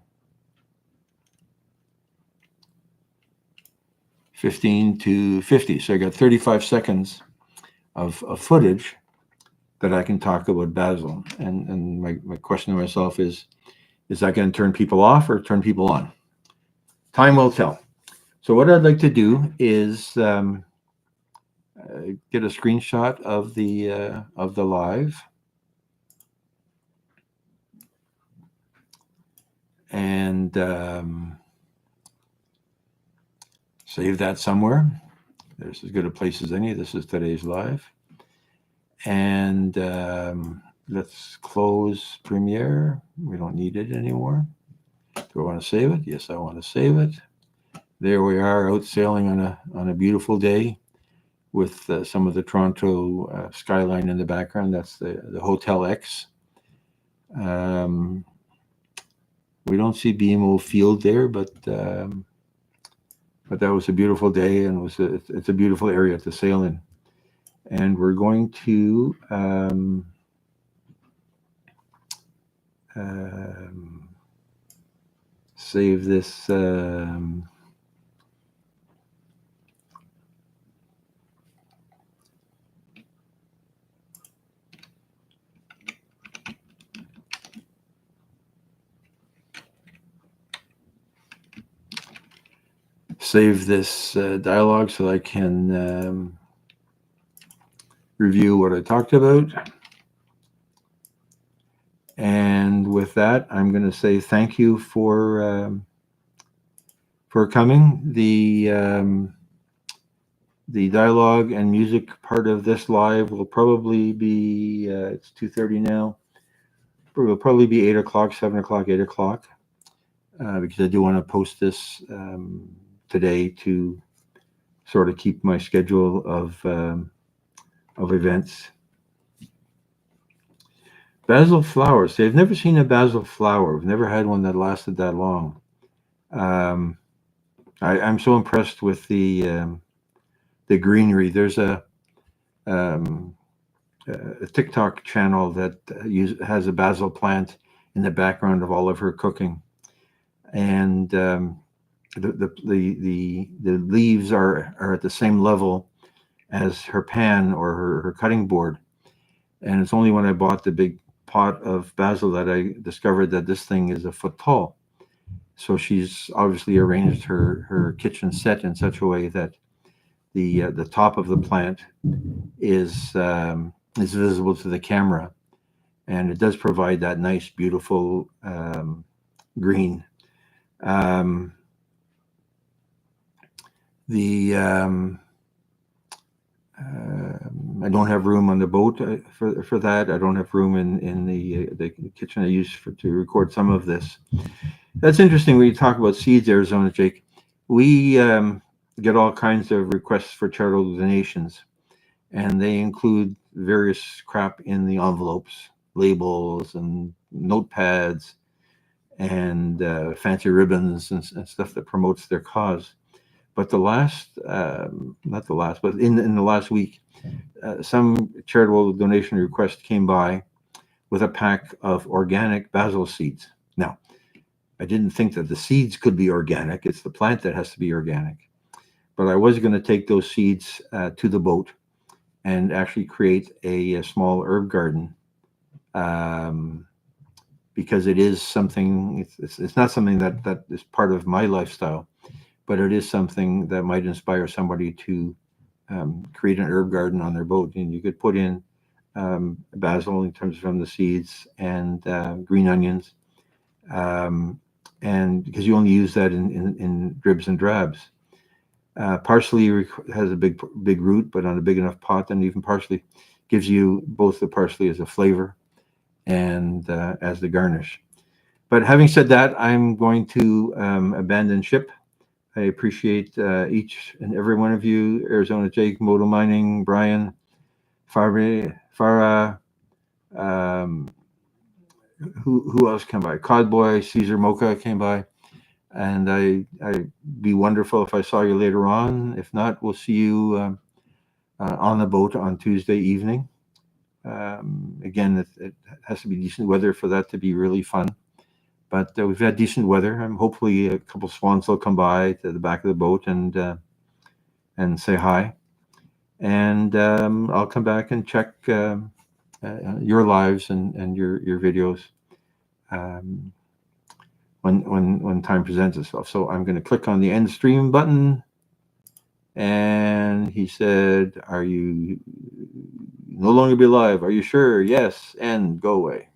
50. So I got 35 seconds of footage that I can talk about basil. And my question to myself is that going to turn people off or turn people on? Time will tell. So what I'd like to do is get a screenshot of the live, and save that somewhere. There's as good a place as any. This is today's live. And let's close Premiere. We don't need it anymore. Do I want to save it? Yes, I want to save it. There we are, out sailing on a beautiful day with some of the Toronto skyline in the background. That's the Hotel X. We don't see BMO Field there, but that was a beautiful day, and it's a beautiful area to sail in. And we're going to save this. save this dialogue so I can review what I talked about. And with that, I'm going to say thank you for coming. The dialogue and music part of this live will probably be it's 2:30 now. It will probably be 8 o'clock, 7 o'clock, 8 o'clock, because I do want to post this today to sort of keep my schedule of events. Basil flowers. See, I've never seen a basil flower. I've never had one that lasted that long. Um, I'm so impressed with the greenery. There's um, a TikTok channel that has a basil plant in the background of all of her cooking, and the leaves are at the same level as her pan or her cutting board. And it's only when I bought the big pot of basil that I discovered that this thing is a foot tall. So she's obviously arranged her kitchen set in such a way that the top of the plant is visible to the camera, and it does provide that nice, beautiful green. Um, the I don't have room on the boat for that. I don't have room in the kitchen I use to record some of this. That's interesting when you talk about seeds, Arizona, Jake. We get all kinds of requests for charitable donations, and they include various crap in the envelopes, labels and notepads, and fancy ribbons and stuff that promotes their cause. But the last, not the last, but in the last week, some charitable donation request came by with a pack of organic basil seeds. Now, I didn't think that the seeds could be organic. It's the plant that has to be organic. But I was going to take those seeds to the boat and actually create a small herb garden, um, because it is something. It's not something that is part of my lifestyle, but it is something that might inspire somebody to create an herb garden on their boat. And you could put in basil in terms from the seeds, and green onions, um, and because you only use that in dribs and drabs. Parsley has a big root, but on a big enough pot, and even parsley gives you both the parsley as a flavor and as the garnish. But having said that, I'm going to abandon ship. I appreciate each and every one of you: Arizona Jake, Moto Mining, Brian, Farah, um, who else came by? Codboy, Caesar Mocha came by. And I'd be wonderful if I saw you later on. If not, we'll see you on the boat on Tuesday evening. Again, it has to be decent weather for that to be really fun. But we've had decent weather. Hopefully, a couple swans will come by to the back of the boat and say hi. And I'll come back and check your lives and your videos um, when time presents itself. So I'm going to click on the end stream button, and he said, "Are you no longer be live? Are you sure? Yes, and go away."